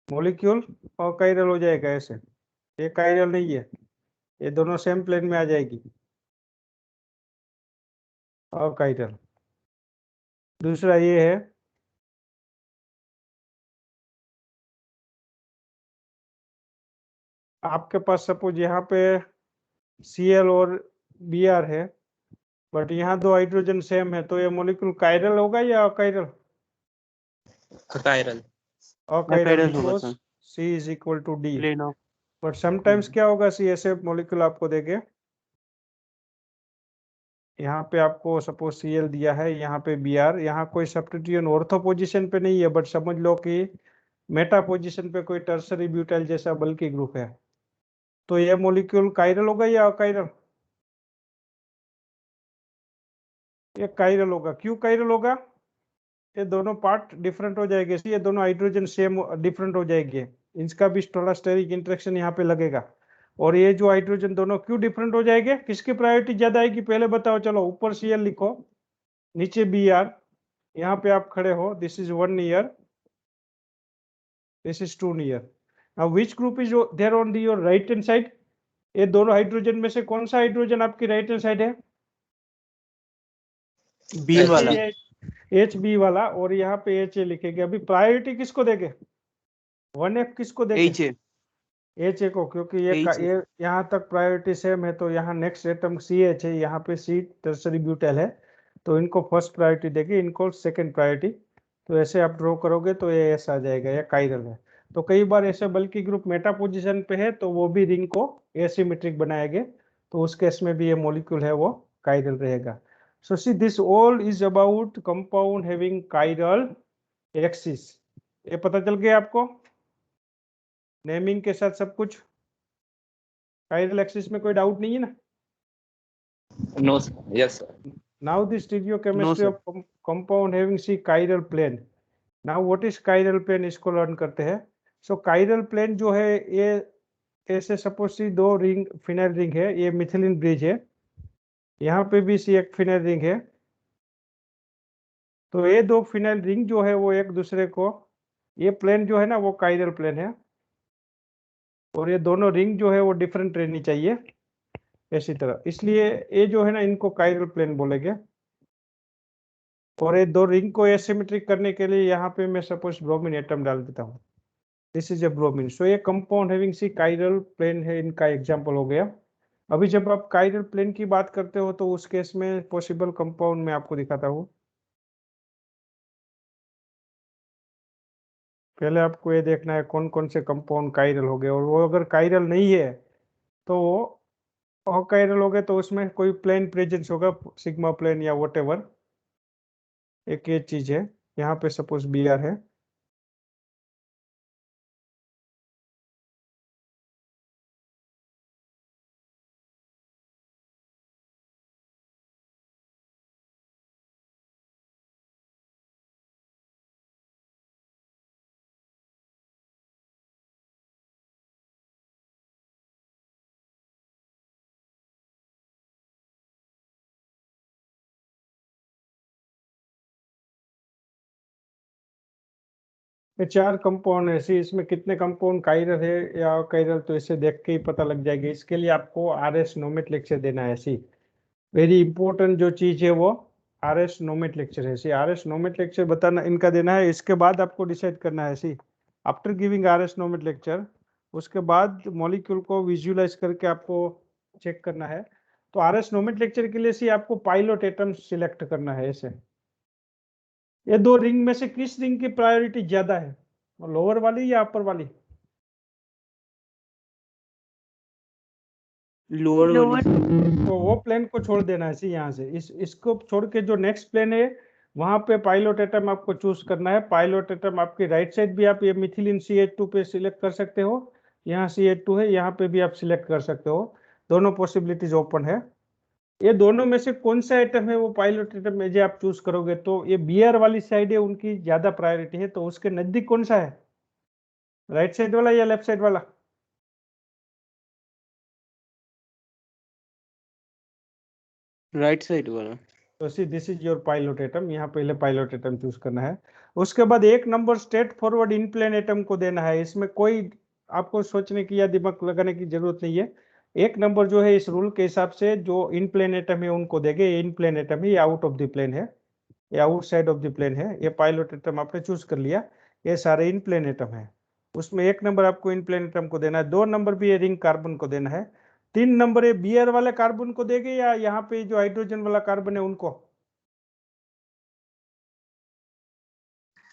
मॉलिक्यूल अकाइरल हो जाएगा ऐसे। ये काइरल नहीं है, ये दोनों सेम प्लेन में आ जाएगी, अकाइरल। दूसरा ये है आपके पास सपोज यहाँ पे Cl और Br है, बट यहाँ दो हाइड्रोजन सेम है, तो ये मॉलिक्यूल काइरल होगा या achiral? Achiral. Achiral because C is equal to D। But sometimes क्या होगा, सी ऐसे मॉलिक्यूल आपको देंगे, यहाँ पे आपको सपोज Cl दिया है, यहाँ पे Br, यहाँ कोई सब्स्टिट्यूशन ऑर्थो पोजीशन पे नहीं है, बट समझ लो कि मेटा पोजीशन पे कोई टर्सरी ब्यूटाइल जैसा बल्कि ग्रुप है, तो ये मॉलिक्यूल काइरल होगा या अकाइरल? ये काइरल होगा। क्यों काइरल होगा? ये दोनों पार्ट डिफरेंट हो जाएंगे, ये दोनों हाइड्रोजन सेम डिफरेंट हो जाएंगे, इनका भी थोड़ा स्टेरिक इंटरेक्शन यहाँ पे लगेगा। और ये जो हाइड्रोजन दोनों क्यों डिफरेंट हो जाएंगे, किसकी प्रायोरिटी ज्यादा आएगी पहले बताओ। चलो ऊपर Cl लिखो, नीचे Br, यहाँ पे आप खड़े हो, this is 1 near, this is 2 near. Now which group is there on your right hand side? ये दोनों हाइड्रोजन में से कौन सा हाइड्रोजन आपकी राइट हैंड साइड है? बी वाला। HB वाला, और यहाँ पे HA लिखेंगे। अभी प्रायोरिटी किसको देंगे? 1F किसको देंगे? H A. HA को, क्योंकि ये HA। ये यहाँ तक प्रायोरिटी सेम है, तो यहाँ नेक्स्ट एटम CH है, यहाँ पे C टर्सरी ब्यूटाइल है, तो इनको फर्स्ट प्रायोरिटी देंगे, इनको सेकंड प्रायोरिटी। तो ऐसे आप ड्रॉ करोगे तो ये ऐसा आ जाएगा, ये कायरल है। तो कई बार ऐसे बल्कि ग्रुप मेटा पोजीशन पे है तो वो भी रिंग को एसिमेट्रिक बनाएंगे, तो उस केस में भी ये मॉलिक्यूल है वो कायरल रहेगा। So see this all is about compound having chiral axis. ये पता चल गया आपको, नेमिंग के साथ सब कुछ। कायरल एक्सिस में कोई डाउट नहीं है ना? No, sir. Yes, sir. Now the stereochemistry sir. of compound having C chiral plane. Now what is chiral plane, इसको लर्न करते हैं। So chiral plane जो है ये ऐसे सपोज सी दो रिंग फिनाइल रिंग है, ये मिथिलिन ब्रिज है, यहाँ पे भी सी एक फिनाइल रिंग है। तो ये दो फिनाइल रिंग जो है वो एक दूसरे को, ये प्लेन जो है ना वो कायरल प्लेन है, और ये दोनों रिंग जो है वो डिफरेंट रहनी चाहिए ऐसी तरह, इसलिए ये जो है ना इनको कायरल प्लेन बोलेंगे। और ये दो रिंग को एसिमेट्रिक करने के लिए यहाँ पे मैं सपोज ब्रोमीन एटम डाल देता हूँ, this is a bromine. So ये compound having C chiral plane है, इनका एग्जांपल हो गया। अभी जब आप कायरल प्लेन की बात करते हो तो उस केस में पॉसिबल कंपाउंड मैं आपको दिखाता हूँ। पहले आपको ये देखना है कौन कौन से कंपाउंड कायरल हो गए, और वो अगर कायरल नहीं है तो वो अकायरल हो गए, तो उसमें कोई प्लेन प्रेजेंस होगा, सिग्मा प्लेन या व्हाटएवर, एक ये चीज है। यहाँ पे सपोज Br है, ये 4 कंपाउंड है। सी इसमें कितने कंपाउंड कायरल है या अकायरल, तो इसे देख के ही पता लग जाएगा। इसके लिए आपको RS नोमेनक्लेचर देना है। सी वेरी इंपॉर्टेंट जो चीज है वो RS नोमेनक्लेचर है। सी RS नोमेनक्लेचर बताना इनका देना है, इसके बाद आपको डिसाइड करना है। सी आफ्टर गिविंग RS नोमेनक्लेचर, उसके बाद मॉलिक्यूल को विजुअलाइज करके आपको चेक करना है। तो RS नोमेनक्लेचर के लिए सी आपको पाइलोट एटम सिलेक्ट करना है। ऐसे ये दो रिंग में से किस रिंग की प्रायोरिटी ज्यादा है, लोअर वाली या अपर वाली? Lower Lower. वाली। तो वो प्लेन को छोड़ देना है। यहाँ से इसको छोड़ के जो नेक्स्ट प्लेन है वहां पे पाइलोट एटम आपको चूज करना है। पाइलोट एटम आपकी राइट साइड भी आप ये मिथिलिन CH2 पे सिलेक्ट कर सकते हो, यहाँ CH2 है, यहाँ पे भी आप सिलेक्ट कर सकते हो, दोनों पॉसिबिलिटीज ओपन है। ये दोनों में से कौन सा आइटम है वो पायलट आइटम में जो आप चूज करोगे, तो ये Br वाली साइड है, उनकी ज्यादा प्रायोरिटी है, तो उसके नजदीक कौन सा है, राइट साइड वाला या लेफ्ट साइड वाला? राइट साइड वाला। तो सी this is your pilot atom, यहाँ पहले पायलट एटम चूज करना है। उसके बाद एक number straightforward in plane atom को देना है। इसमें कोई आपको सोचने की या दिमाग लगाने की जरूरत नहीं है। एक नंबर जो है इस रूल के हिसाब से जो इन प्लेन एटम है उनको देंगे। इन प्लेन एटम है, ये आउट ऑफ द प्लेन है, ये आउटसाइड ऑफ द प्लेन है। ये पायलट एटम आपने चूज कर लिया, ये सारे इन प्लेन एटम है। उसमें एक नंबर आपको इन प्लेन एटम को देना है, 2 नंबर भी ये रिंग कार्बन को देना है, 3 नंबर ये Br वाले कार्बन को देंगे या यहाँ पे जो हाइड्रोजन वाला कार्बन है उनको?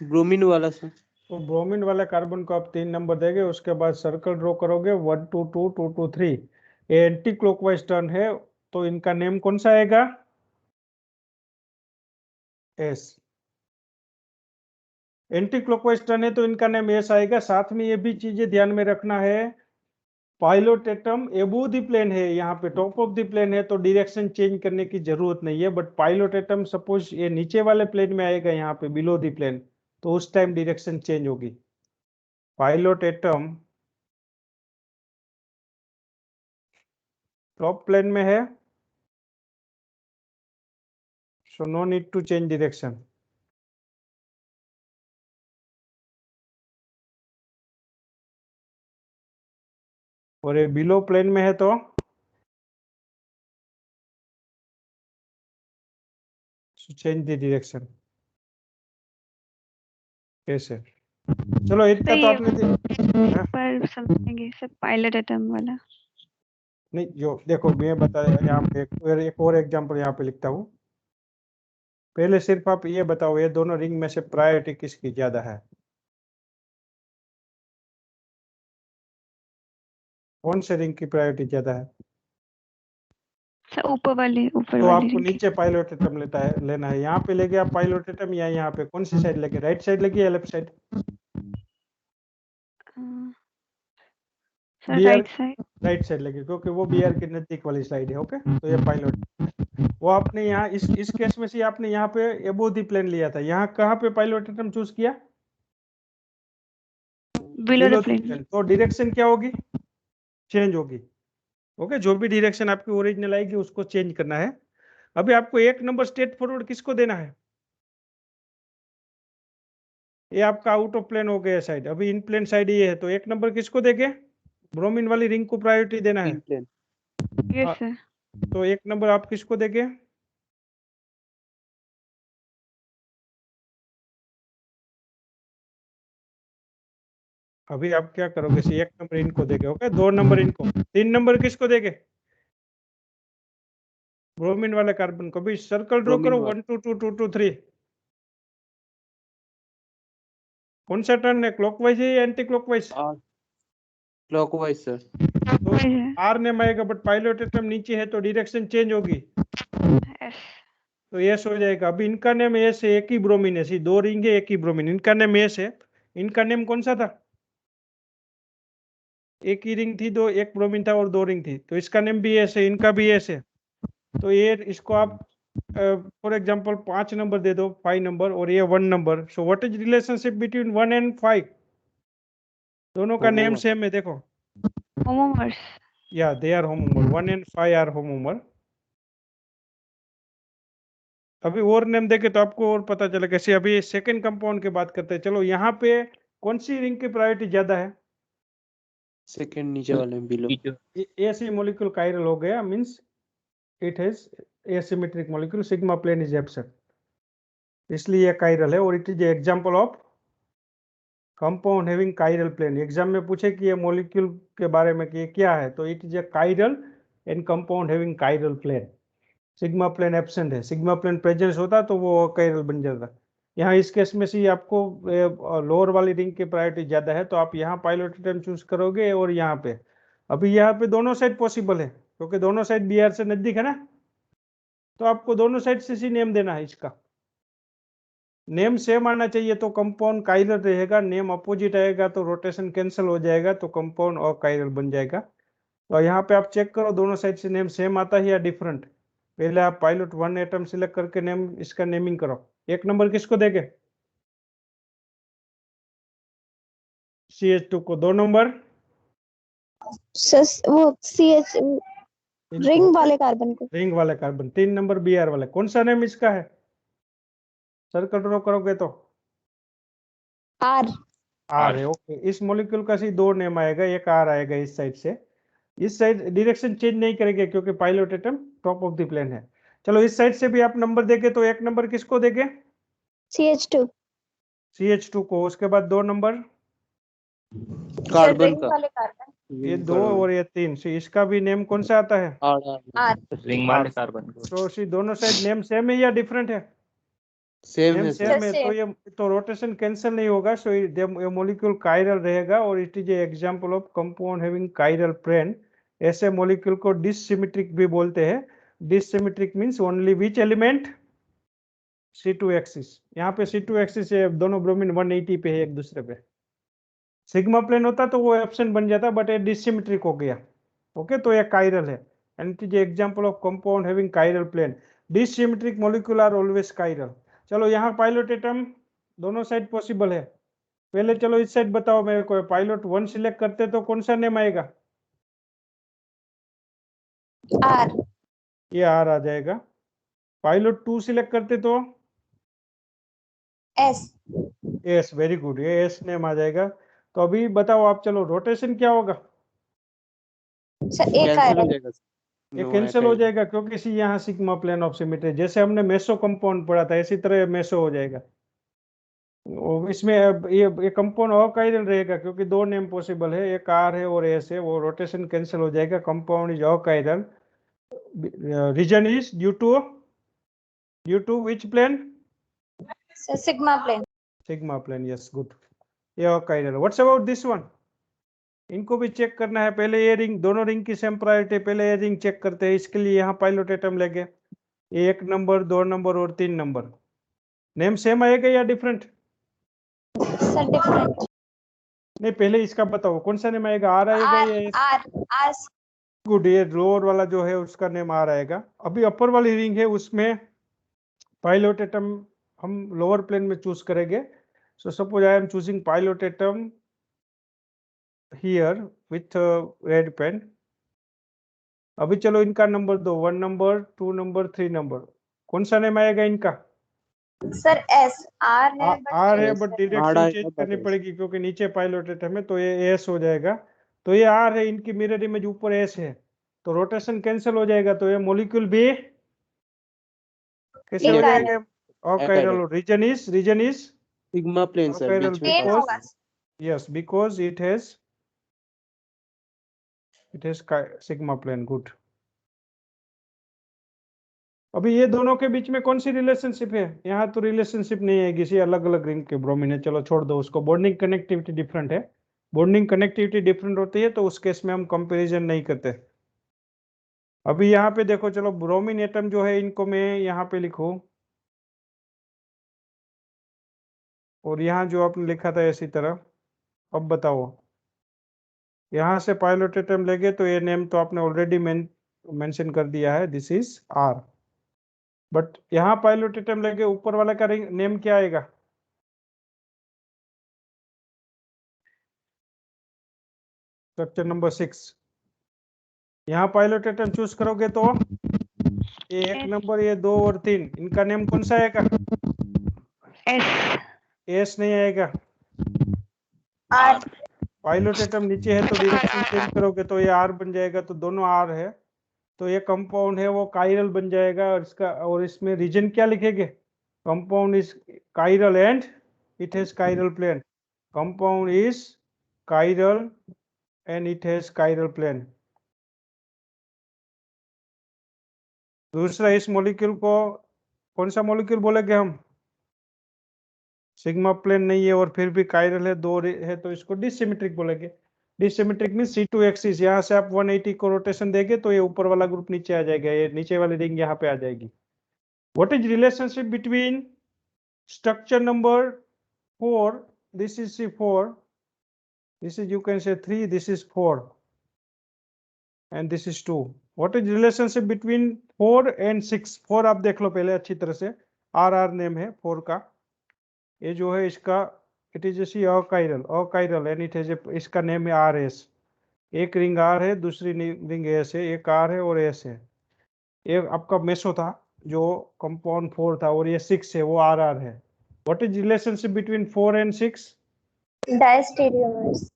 ब्रोमीन वाला सर। तो ब्रोमीन वाले कार्बन को आप 3 नंबर देंगे। उसके बाद सर्कल ड्रॉ करोगे 1 2 2 2 2 3, ये एंटी क्लॉकवाइज टर्न है, तो इनका नेम कौन सा आएगा? एस। एंटी क्लॉकवाइज टर्न है तो इनका नेम एस आएगा। साथ में ये भी चीजें ध्यान में रखना है, pilot atom above the plane है, यहाँ पे टॉप ऑफ द प्लेन है, तो डायरेक्शन चेंज करने की जरूरत नहीं है। बट पायलट एटम सपोज ये नीचे वाले प्लेन में आएगा, यहाँ पे बिलो द प्लेन, तो उस टाइम डायरेक्शन चेंज होगी। पायलट एटम टॉप प्लेन में है, so no need to change direction. और ये बिलो प्लेन में है तो चेंज द डायरेक्शन। कैसे? चलो इतना तो आपने हाँ? पर समझेंगे सर, पायलट एटम वाला। नहीं, जो देखो मैं बताया यहाँ पे एक और एग्जांपल यहाँ पे लिखता हूँ। पहले सिर्फ आप ये बताओ, ये दोनों रिंग में से प्रायोरिटी किसकी ज्यादा है? कौन से रिंग की प्रायोरिटी ज्यादा है? सर ऊपर वाली तो आपको रिंग की। नीचे पायलट एटम लेना है। यहाँ पे लेके आप पायलट एटम या यहाँ पे कौन सी साइड लेके, राइट साइड लेके या left side? Sir BR right side. Right side लेके, क्योंकि वो BR के नजदीक वाली साइड है। ओके, तो ये पायलट, वो आपने यहाँ इस केस में से आपने यहाँ पे एबोव द प्लेन लिया था। यहाँ कहाँ पे पायलट एटम चूज किया? Below Below the the plane. plane। तो डायरेक्शन क्या होगी? चेंज होगी। ओके, जो भी डायरेक्शन आपकी ओरिजिनल आएगी उसको चेंज करना है। अभी आपको एक नंबर स्ट्रेट फॉरवर्ड किसको देना है? ये आपका आउट ऑफ प्लेन हो गया साइड, अभी इन प्लेन साइड ये है, तो एक नंबर किसको देंगे? ब्रोमीन वाली रिंग को प्रायोरिटी देना है। इन प्लेन। यस हाँ, सर। तो एक नंबर आप किसको देंगे? अभी आप क्या करोगे? एक नंबर इनको देंगे। ओके, 2 नंबर इनको, 3 नंबर किसको देंगे? ब्रोमीन वाले कार्बन को। भी सर्कल ड्रॉ ब्रोमीन करो, वाला। 1 2 2 2 2 3। कौन सा टर्न है, क्लॉकवाइज है या एंटी क्लॉकवाइज? और क्लॉकवाइज सर। तो आर नेम आएगा, बट पायलट एटम नीचे है तो डायरेक्शन चेंज होगी, यस। तो एस हो जाएगा। अभी इनका नेम एस है, एक ही ब्रोमीन है, सी 2 रिंग है, एक ही ब्रोमीन, इनका नेम एस है। इनका नेम कौन सा था? एक ही रिंग थी, दो, एक ब्रोमीन था और 2 रिंग थी, तो इसका नेम भी एस है, इनका भी एस है। तो ये इसको आप फॉर एग्जांपल 5 नंबर दे दो, 5 नंबर, और ये 1 number. So what is relationship between 1 and 5? दोनों का नेम होमोमर। सेम है, देखो। होमोमर्स। या दे आर होमोमर, 1 एंड 5 आर होमोमर। अभी और नेम देखे तो आपको और पता चला कैसे। अभी सेकंड कंपाउंड की बात करते हैं। चलो यहाँ पे कौन सी रिंग की प्रायोरिटी ज्यादा है? सेकंड नीचे वाले में बिलो। ऐसे मॉलिक्यूल कायरल हो गया, means it has asymmetric molecule, sigma plane is absent, इसलिए कायरल है। और it is example of compound having chiral plane. Exam में पूछे कि ये मॉलिक्यूल के बारे में कि ये क्या है, तो it is a chiral and compound having chiral plane. Sigma plane absent है, सिग्मा प्लेन प्रेजेंस होता तो वो कायरल बन जाता। यहाँ इस केस में से आपको लोअर वाली रिंग की प्रायोरिटी ज्यादा है, तो आप यहाँ पायलट एटम चूज करोगे और यहाँ पे। अभी यहाँ पे दोनों साइड पॉसिबल है, क्योंकि दोनों साइड BR से नजदीक है ना, तो आपको दोनों साइड से सी नेम देना है। इसका नेम सेम आना चाहिए तो कंपाउंड कायरल रहेगा, नेम अपोजिट आएगा तो रोटेशन कैंसिल हो जाएगा, तो कंपाउंड और कायरल बन जाएगा। तो यहाँ पे आप चेक करो दोनों साइड से नेम सेम आता है या डिफरेंट। पहले आप पायलट 1 एटम सिलेक्ट करके नेम इसका नेमिंग करो। एक नंबर किसको देंगे? CH2 को। 2 नंबर वो CH रिंग वाले कार्बन को। रिंग वाले कार्बन। 3 नंबर BR वाले। कौन सा नेम इसका है? सर्कल ड्रॉ करोगे तो R। आर है। ओके, इस मॉलिक्यूल का सी 2 नेम आएगा, एक आर आएगा इस साइड से। इस साइड डायरेक्शन चेंज नहीं करेंगे क्योंकि pilot atom top of the plane है। चलो इस साइड से भी आप नंबर देंगे तो एक नंबर किसको देंगे? CH2 CH2 को। उसके बाद 2 नंबर कार्बन रिंग का। वाले कार्बन। ये 2 और ये 3, सी इसका भी नेम कौन सा आता है? R। रिंग वाले कार्बन को। तो सी दोनों साइड नेम सेम है या डिफरेंट है? सेम नेम है सेम सर। है, तो ये तो रोटेशन कैंसिल नहीं होगा, सो ये मॉलिक्यूल कायरल रहेगा। और it is a example of compound having chiral plane. ऐसे मॉलिक्यूल को डिसिमेट्रिक भी बोलते हैं। Dissymmetric means only which element? C2 axis. यहाँ पे C2 एक्सिस है, दोनों ब्रोमीन 180 पे है एक दूसरे पे। सिग्मा प्लेन होता तो वो एब्सेंट बन जाता, बट ये डिसिमेट्रिक हो गया। ओके, तो ये कायरल है and it is example of compound having chiral plane. Dissymmetric molecule are always chiral. चलो यहाँ पायलट एटम दोनों साइड पॉसिबल है। पहले चलो इस साइड बताओ मेरे को, पायलट 1 सिलेक्ट करते तो कौन सा नेम आएगा? आर ये आर आ जाएगा। पाइलोट 2 सिलेक्ट करते तो एस एस, वेरी गुड, ये एस नेम आ जाएगा। तो अभी बताओ आप, चलो रोटेशन क्या होगा? सर ए कैंसिल हो कायरल जाएगा ये नो कैंसिल हो जाएगा क्योंकि सी यहाँ सिग्मा प्लेन ऑफ सिमेट्री, जैसे हमने मेसो कंपाउंड पढ़ा था इसी तरह मेसो हो जाएगा। इसमें अब ये कंपाउंड अकाइरल रहेगा क्योंकि दो नेम पॉसिबल है, एक आर है और एस है, वो रोटेशन कैंसिल हो जाएगा। Compound is achiral, reason is due to which plane? Sir sigma plane sigma plane, yes good. ये achiral. What's about this one? इनको भी चेक करना है। पहले ये रिंग, दोनों रिंग की सेम प्रायोरिटी, पहले ये रिंग चेक करते हैं। इसके लिए यहाँ पाइलोट एटम लेंगे, 1 नंबर 2 नंबर और 3 नंबर। नेम सेम आएगा या डिफरेंट? सर डिफरेंट नहीं, पहले इसका बताओ कौन सा नेम आएगा, आर आएगा आर या एस? आर आर गुड, ये लोअर वाला जो है उसका नेम आर आएगा। अभी अपर वाली रिंग है उसमें पाइलोट एटम हम लोअर प्लेन में चूज करेंगे। So suppose I am choosing pilot atom here with red pen. अभी चलो इनका नंबर दो, 1 नंबर 2 नंबर 3 नंबर। कौन सा नेम आएगा इनका? सर एस आर है आर है, yes, बट R डायरेक्शन आएगा, चेंज but करनी yes. पड़ेगी क्योंकि नीचे पाइलोट एटम है, तो ये एस हो जाएगा। तो ये आर है, इनकी मिरर इमेज ऊपर एस है, तो रोटेशन कैंसिल हो जाएगा। तो ये मॉलिक्यूल भी कैसे हो Achiral. जाएगा? Achiral. Reason is sigma plane sir achiral बीच में प्लेन because होगा yes, because it has sigma plane, good। अभी ये दोनों के बीच में कौन सी रिलेशनशिप है? यहाँ तो रिलेशनशिप नहीं है, किसी अलग अलग रिंग के ब्रोमीन है। चलो छोड़ दो उसको, बॉन्डिंग कनेक्टिविटी डिफरेंट है। बॉन्डिंग कनेक्टिविटी डिफरेंट होती है तो उस केस में हम कंपैरिजन नहीं करते। अभी यहाँ पे देखो, चलो ब्रोमीन एटम जो है इनको मैं यहाँ पे लिखूं, और यहाँ जो आपने लिखा था इसी तरह। अब बताओ, यहाँ से पाइलोट एटम लेंगे तो ये नेम तो आपने ऑलरेडी मेंशन कर दिया है, दिस इज आर। बट यहाँ पाइलोट एटम लेंगे, ऊपर वाला का नेम क्या आएगा? Structure number 6। यहाँ पाइलोट एटम चूज करोगे तो ये 1 नंबर, ये 2 और 3, इनका नेम कौन सा आएगा? एस एस नहीं आएगा। आर पाइलोट एटम नीचे है तो डायरेक्शन चेंज करोगे तो ये आर बन जाएगा, तो दोनों आर है। तो ये कंपाउंड है वो काइरल बन जाएगा, और इसका और इसमें रीजन क्या लिखेंगे? Compound is chiral and it has chiral plane. Compound is chiral and it has chiral plane. दूसरा, इस मॉलिक्यूल को कौन सा मॉलिक्यूल बोलेंगे हम? सिग्मा प्लेन नहीं है और फिर भी काइरल है, दो है, तो इसको डिसिमेट्रिक बोलेंगे। डिसिमेट्रिक मीन C2 एक्सिस, यहाँ से आप 180 को रोटेशन देंगे तो ये ऊपर वाला ग्रुप नीचे आ जाएगा, ये नीचे वाली रिंग यहाँ पे आ जाएगी। What is relationship between structure number 4, this is C4, this is you can say 3, this is 4 and this is 2। What is relationship between 4 and 6? 4 आप देख लो पहले अच्छी तरह से, आर नेम है 4 का। ये जो है इसका it is achiral and it is इसका नेम है आर एस। एक रिंग आर है, दूसरी रिंग एस है, एक आर है और एस है। एक आपका मेसो था जो कंपाउंड 4 था, और ये 6 है वो आर है। What is relationship between 4 and 6? Diastereomers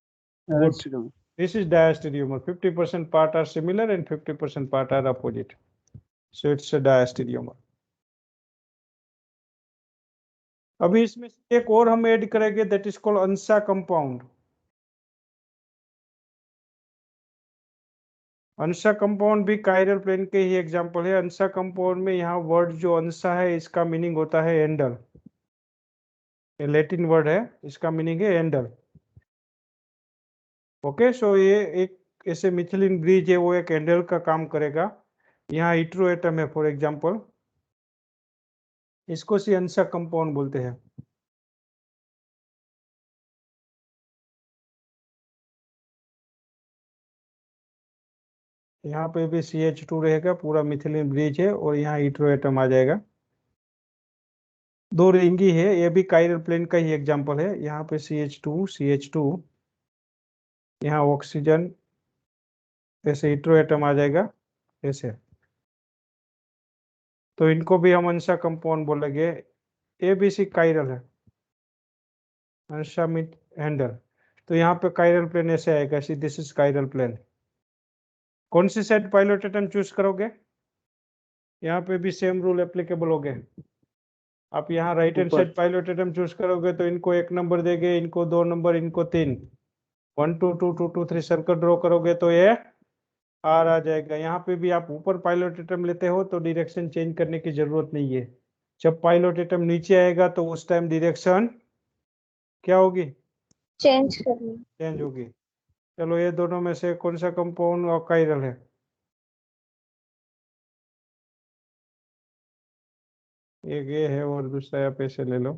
Good. This is diastereomer. 50% part are similar and 50% part are opposite. So it's a diastereomer. अभी इसमें एक और हम ऐड करेंगे, that is called अंसा compound. अंसा compound भी काइरल प्लेन के ही एग्जांपल है। अंसा कंपाउंड में यहाँ वर्ड जो अंसा है इसका मीनिंग होता है एंडल, ये लैटिन वर्ड है, इसका मीनिंग है एंडल। ओके, सो ये एक ऐसे मिथिलिन ब्रिज है, वो एक एंडल का काम करेगा। यहाँ इट्रो एटम है फॉर एग्जांपल, इसको सी अंसा कंपाउंड बोलते हैं। यहाँ पे भी CH2 रहेगा, पूरा मिथिलिन ब्रिज है, और यहाँ इट्रो एटम आ जाएगा। दो रिंगी है, ये भी काइरल प्लेन का ही एग्जांपल है। यहाँ पे CH2 यहाँ ऑक्सीजन, ऐसे इट्रो एटम आ जाएगा, ऐसे। तो इनको भी हम अंशा कंपाउंड बोलेंगे। ABC कायरल है, अंशा मिट हैंडल। तो यहाँ पे कायरल प्लेन ऐसे आएगा, see this is chiral plane. कौन सी साइड पाइलोट एटम चूज करोगे? यहाँ पे भी सेम रूल एप्लीकेबल हो गए। आप यहाँ राइट हैंड ऊपर। साइड पाइलोट एटम चूज करोगे तो इनको 1 नंबर देंगे, इनको 2 नंबर, इनको 3। 1 2 2 2 2 3 सर्कल ड्रॉ करोगे तो ये आर आ जाएगा। यहाँ पे भी आप ऊपर पाइलोट एटम लेते हो तो डायरेक्शन चेंज करने की जरूरत नहीं है। जब पाइलोट एटम नीचे आएगा तो उस टाइम डायरेक्शन क्या होगी? चेंज करनी। चेंज होगी। चलो ये दोनों में से कौन सा कंपाउंड और कायरल है? एक ये है और दूसरा आप ऐसे ले लो।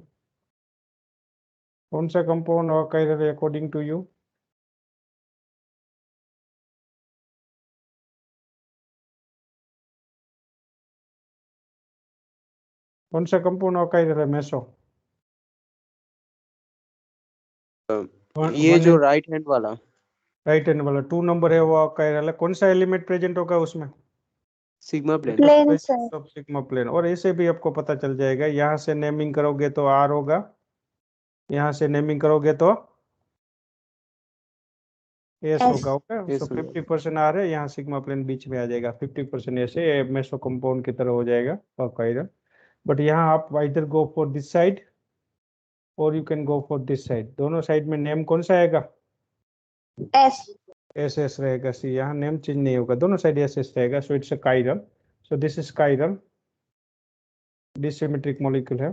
कौन सा कंपाउंड और कायरल है अकॉर्डिंग टू यू? कौन सा कंपाउंड और कायरल है मेसो? ये जो राइट हैंड वाला राइट हैंड वाला 2 नंबर है वो कायरल है। कौन सा एलिमेंट प्रेजेंट होगा उसमें? Sigma plane. Plane sir. सब सिग्मा प्लेन। और ऐसे भी आपको पता चल जाएगा, यहाँ से नेमिंग करोगे तो आर होगा, यहाँ से नेमिंग करोगे तो एस S। होगा। ओके, सो 50% आर है, यहाँ सिग्मा प्लेन बीच में आ जाएगा, 50% ऐसे मेसो कंपाउंड की तरह हो जाएगा कायरल। बट यहाँ आप either go for this side और you can go for this side. दोनों साइड में नेम कौन सा आएगा? S। एस एस रहेगा। सी यहाँ नेम चेंज नहीं होगा, दोनों साइड एस एस रहेगा। So it's a chiral. So this is chiral, dissymmetric molecule है,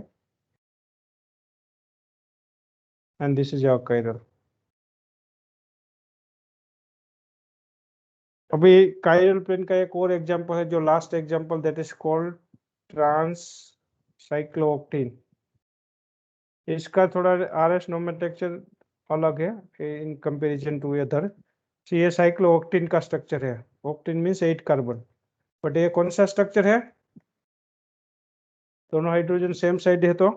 and this is your chiral. अभी कायरल प्लेन का एक और एग्जांपल है, जो last example, that is called trans cyclooctane. इसका थोड़ा आरएस नोमेनक्लेचर अलग है इन कंपैरिजन टू अदर। तो ये साइक्लोऑक्टेन का स्ट्रक्चर है। Octane means 8 carbon. बट ये कौन सा स्ट्रक्चर है? दोनों हाइड्रोजन सेम साइड है तो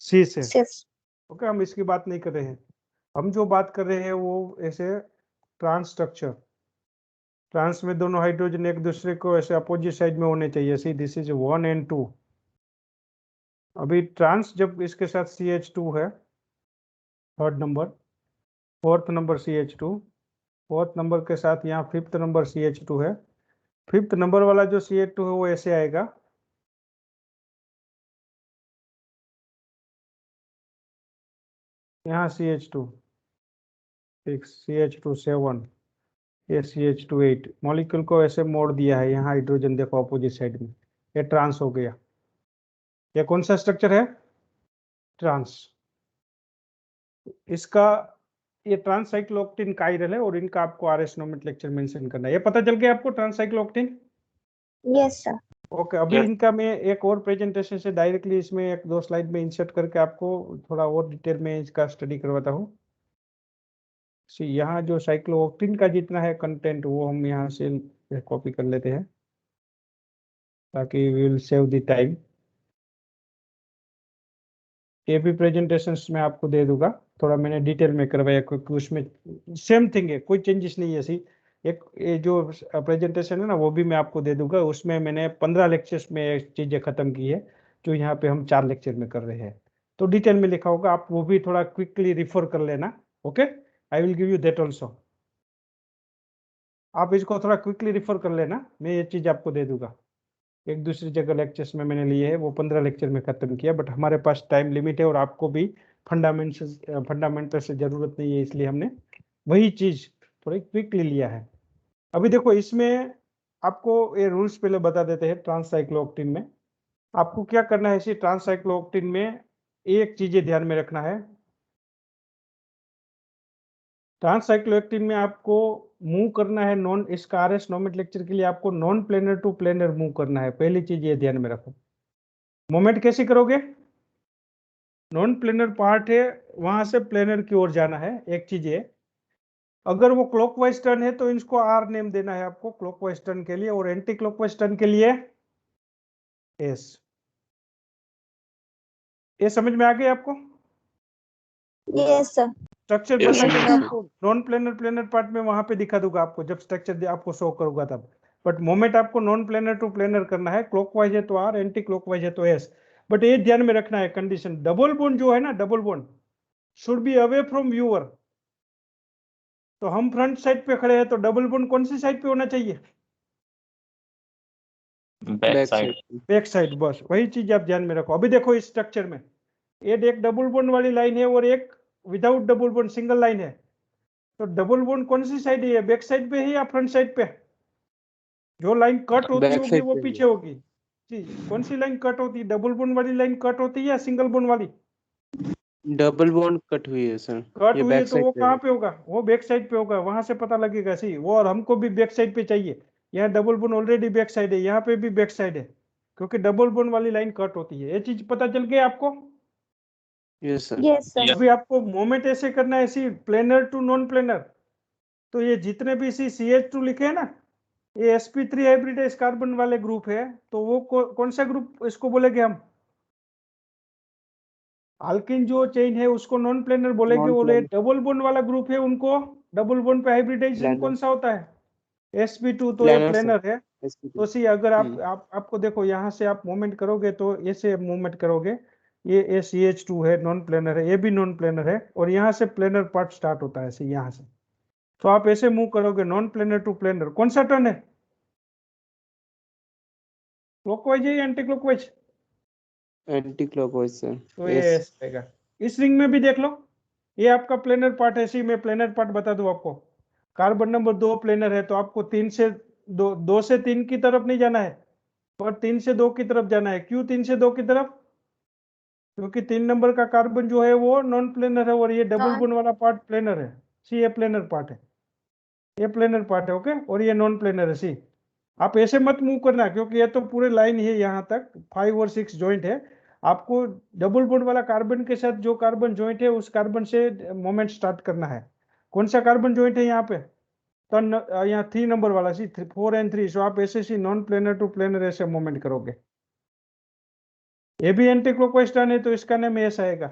सी से। सिस। ओके, हम इसकी बात नहीं कर रहे हैं। हम जो बात कर रहे हैं वो ऐसे ट्रांस स्ट्रक्चर। ट्रांस में दोनों हाइड्रोजन एक दूसरे को ऐसे अपोजिट साइड में होने चाहिए। सी दिस इज 1 and 2। अभी ट्रांस जब इसके साथ CH2 है, 3rd number, 4th number CH2, 4th number के साथ यहाँ 5th नंबर CH2 है। 5th नंबर वाला जो CH2 है वो ऐसे आएगा, यहाँ CH2 6, CH2 7, ये CH2 8। मॉलिक्यूल को ऐसे मोड़ दिया है, यहाँ हाइड्रोजन देखो अपोजिट साइड में, ये ट्रांस हो गया। ये कौन सा स्ट्रक्चर है? ट्रांस। इसका ये ट्रांससाइक्लोऑक्टेन कायरल है और इनका आपको आरएस नोमेनक्लेचर मेंशन करना है। ये पता चल गया आपको ट्रांससाइक्लोऑक्टेन? Yes sir. ओके, अभी इनका मैं एक और प्रेजेंटेशन से डायरेक्टली इसमें 1-2 स्लाइड में इंसर्ट करके आपको थोड़ा और डिटेल में इसका स्टडी करवाता हूँ। यहाँ जो साइक्लोऑक्टेन का जितना है कंटेंट वो हम यहाँ से कॉपी कर लेते हैं ताकि we will save the time. ये भी प्रेजेंटेशंस में आपको दे दूंगा, थोड़ा मैंने डिटेल में करवाया क्योंकि उसमें सेम थिंग है, कोई चेंजेस नहीं है। ऐसी एक ये जो प्रेजेंटेशन है ना वो भी मैं आपको दे दूंगा। उसमें मैंने 15 लेक्चर्स में चीज़ें ख़त्म की है, जो यहाँ पे हम 4 लेक्चर में कर रहे हैं। तो डिटेल में लिखा होगा, आप वो भी थोड़ा क्विकली रिफर कर लेना। Okay, I will give you that also. आप इसको थोड़ा क्विकली रिफर कर लेना, मैं ये चीज़ आपको दे दूंगा। एक दूसरी जगह लेक्चर्स में मैंने लिए है, वो 15 लेक्चर में खत्म किया। बट हमारे पास टाइम लिमिट है और आपको भी फंडामेंटल से जरूरत नहीं है, इसलिए हमने वही चीज थोड़ी क्विकली लिया है। अभी देखो इसमें आपको ये रूल्स पहले बता देते हैं। ट्रांससाइक्लोऑक्टेन में आपको क्या करना है? इसी ट्रांससाइक्लोऑक्टेन में एक चीजें ध्यान में रखना है। ट्रांससाइक्लोऑक्टेन में आपको मूव करना है नॉन, इसका आरएस नोमेनक्लेचर के लिए आपको non planar to planar move करना है। पहली चीज ये ध्यान में रखो। मूवमेंट कैसे करोगे? नॉन प्लेनर पार्ट है वहां से प्लेनर की ओर जाना है। एक चीज है, अगर वो क्लॉकवाइज टर्न है तो इसको आर नेम देना है आपको क्लॉकवाइज टर्न के लिए, और एंटी क्लॉकवाइज टर्न के लिए एस। ये समझ में आ गई आपको? Yes sir. स्ट्रक्चर Yes, बता के yes, मैं sir. आपको नॉन प्लेनर प्लेनर पार्ट में वहां पे दिखा दूंगा आपको, जब स्ट्रक्चर आपको शो करूंगा तब। बट मोमेंट आपको नॉन प्लेनर टू प्लेनर करना है, क्लॉकवाइज है तो आर, एंटी क्लॉकवाइज है तो एस। बट ये ध्यान में रखना है कंडीशन, डबल बॉन्ड जो है ना, double bond should be away from viewer. तो हम फ्रंट साइड पे खड़े हैं तो डबल बॉन्ड कौन सी साइड पे होना चाहिए? Back back side. Side. Back side, बस वही चीज आप ध्यान में रखो। अभी देखो इस स्ट्रक्चर में एक डबल बॉन्ड वाली लाइन है और एक without double bond single line है। तो डबल बॉन्ड कौन सी साइड है, बैक साइड पे है या फ्रंट साइड पे? जो लाइन कट होती बैक होगी साइड वो पे पीछे होगी जी। कौन सी लाइन कट होती है, डबल बॉन्ड वाली लाइन कट होती है या सिंगल बॉन्ड वाली? डबल बॉन्ड कट हुई है सर। कट ये हुई है बैक तो वो साइड पे कहाँ है। पे होगा? वो बैक साइड पे होगा, वहां से पता लगेगा सी। वो और हमको भी बैक साइड पे चाहिए। यहाँ double bond already back side है, यहाँ पे भी बैक साइड है, क्योंकि डबल बॉन्ड वाली लाइन कट होती है। ये चीज पता चल गई आपको? Yes sir. Yes sir. अभी आपको मोमेंट ऐसे करना है सी, प्लेनर टू नॉन प्लेनर। तो ये जितने भी सी CH2 लिखे हैं ना, ये sp3 हाइब्रिडाइज कार्बन वाले ग्रुप है। तो वो कौन सा ग्रुप इसको बोलेंगे हम? अल्किन जो चेन है उसको नॉन प्लेनर बोलेंगे, नॉन और ये प्लेनर। डबल बॉन्ड वाला ग्रुप है उनको डबल बॉन्ड पे हाइब्रिडाइजेशन प्लेनर। कौन सा होता है? sp2। तो ये प्लेनर सर। प्लेनर है। तो सी अगर आपको देखो यहाँ से आप मूवमेंट करोगे तो ऐसे मूवमेंट करोगे, ये CH2 है, नॉन प्लेनर है, ये भी नॉन प्लेनर है, और यहाँ से प्लेनर पार्ट स्टार्ट होता है सी यहाँ से। तो आप ऐसे मूव करोगे नॉन प्लेनर टू प्लेनर। कौन सा टर्न है, क्लॉकवाइज है या anti clockwise? Anti clockwise sir. तो ये यस। ऐसे आएगा। इस रिंग में भी देख लो, ये आपका प्लेनर पार्ट है। सी मैं प्लेनर पार्ट बता दूं आपको, कार्बन नंबर 2 प्लेनर है, तो आपको 3 से 2 से 3 की तरफ नहीं जाना है, पर 3 से 2 की तरफ जाना है। क्यों 3 से 2 की तरफ? क्योंकि 3 नंबर का कार्बन जो है वो नॉन प्लेनर है, और ये डबल बॉन्ड वाला पार्ट प्लेनर है। सी ये प्लेनर पार्ट है, ये प्लेनर पार्ट है, ओके। और ये नॉन प्लेनर है सी। आप ऐसे मत मूव करना, क्योंकि ये तो पूरे लाइन है, यहाँ तक 5 और 6 जॉइंट है। आपको डबल बॉन्ड वाला कार्बन के साथ जो कार्बन जॉइंट है उस कार्बन से मोमेंट स्टार्ट करना है। कौन सा कार्बन जॉइंट है यहाँ पे? तो यहाँ 3 नंबर वाला सी, 4 and 3। सो आप ऐसे सी नॉन प्लेनर टू प्लेनर ऐसे मूवमेंट करोगे। ये भी एंटी क्लॉकवाइज टर्न है, तो इसका नाम ऐसा आएगा।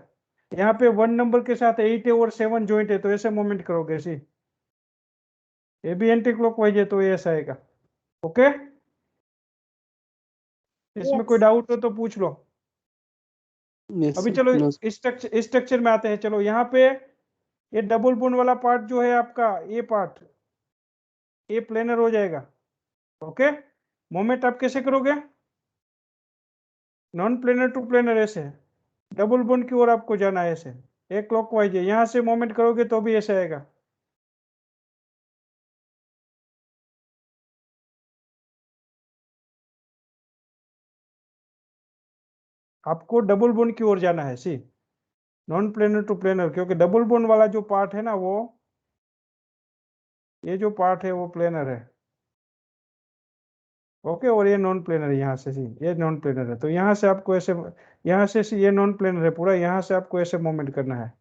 यहाँ पे 1 नंबर के साथ 8 और 7 जॉइंट है, तो ऐसे मूवमेंट करोगे सी। ये भी एंटी क्लॉकवाइज है, तो ये ऐसा आएगा, ओके। इसमें कोई यस। डाउट हो तो पूछ लो। यस अभी सर। चलो नो। इस स्ट्रक्चर में आते हैं। चलो यहाँ पे ये डबल बॉन्ड वाला पार्ट जो है आपका, ये पार्ट ये प्लेनर हो जाएगा, ओके। मोमेंट आप कैसे करोगे? नॉन प्लेनर टू प्लेनर ऐसे, डबल बॉन्ड की ओर आपको जाना है ऐसे, एक क्लॉकवाइज है। यहाँ से मोमेंट करोगे तो भी ऐसे आएगा। आपको डबल बॉन्ड की ओर जाना है सी, नॉन प्लेनर टू प्लेनर, क्योंकि डबल बॉन्ड वाला जो पार्ट है ना, वो ये जो पार्ट है वो प्लेनर है, ओके। और ये नॉन प्लेनर है यहाँ से सी, ये नॉन प्लेनर है। तो यहाँ से आपको ऐसे, यहाँ से सी ये नॉन प्लेनर है पूरा, यहाँ से आपको ऐसे मूवमेंट करना है,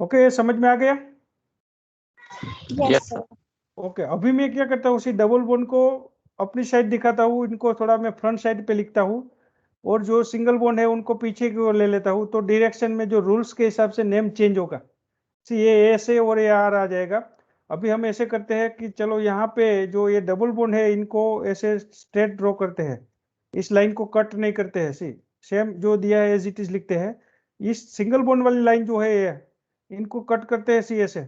ओके। समझ में आ गया? Yes yes sir. ओके। अभी मैं क्या करता हूँ, उसी डबल बॉन्ड को अपनी साइड दिखाता हूँ, इनको थोड़ा मैं फ्रंट साइड पे लिखता हूँ, और जो सिंगल बॉन्ड है उनको पीछे की ओर ले लेता हूँ। तो डायरेक्शन में जो रूल्स के हिसाब से नेम चेंज होगा। सी ये ऐसे और ये आर आ जाएगा। अभी हम ऐसे करते हैं कि चलो यहाँ पे जो ये डबल बॉन्ड है इनको ऐसे स्ट्रेट ड्रॉ करते हैं, इस लाइन को कट नहीं करते हैं सी, सेम जो दिया है एज इट इज लिखते हैं। इस सिंगल बॉन्ड वाली लाइन जो है ये, इनको कट करते हैं सी ऐसे,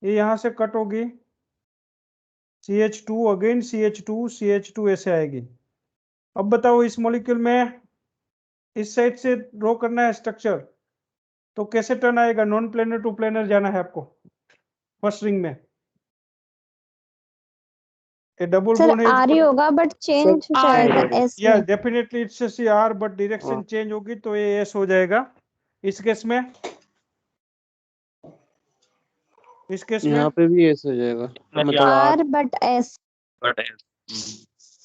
ये यहाँ से कट होगी, CH2 अगेन CH2 ऐसे आएगी। अब बताओ इस मॉलिक्यूल में इस साइड से ड्रॉ करना है स्ट्रक्चर, तो कैसे टर्न आएगा? नॉन प्लेनर टू प्लेनर जाना है आपको फर्स्ट रिंग में। ये डबल सर बॉन्ड है आर ही इसको, होगा बट चेंज हो आर। जाएगा एस या में। Definitely it's CR, but direction change होगी तो ये एस हो जाएगा। इस केस में, इस केस में, यहाँ पे भी ऐसे हो जाएगा, मतलब आर बट एस। बट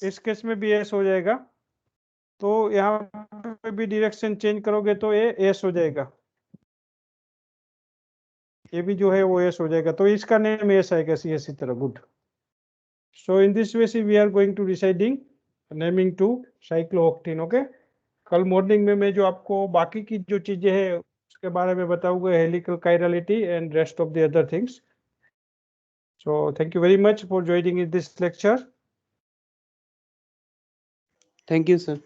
इस केस में भी एस हो जाएगा। तो यहाँ पे भी डायरेक्शन चेंज करोगे तो ये एस हो जाएगा, ये भी जो है वो एस हो जाएगा। तो इसका नेम एस आएगा सी, इसी तरह। Good. So in this way see we are going to deciding naming to cyclooctane, okay. कल मॉर्निंग में मैं जो आपको बाकी की जो चीजें हैं उसके बारे में बताऊंगा, helical chirality and rest of the other things. So thank you very much for joining in this lecture. Thank you, sir.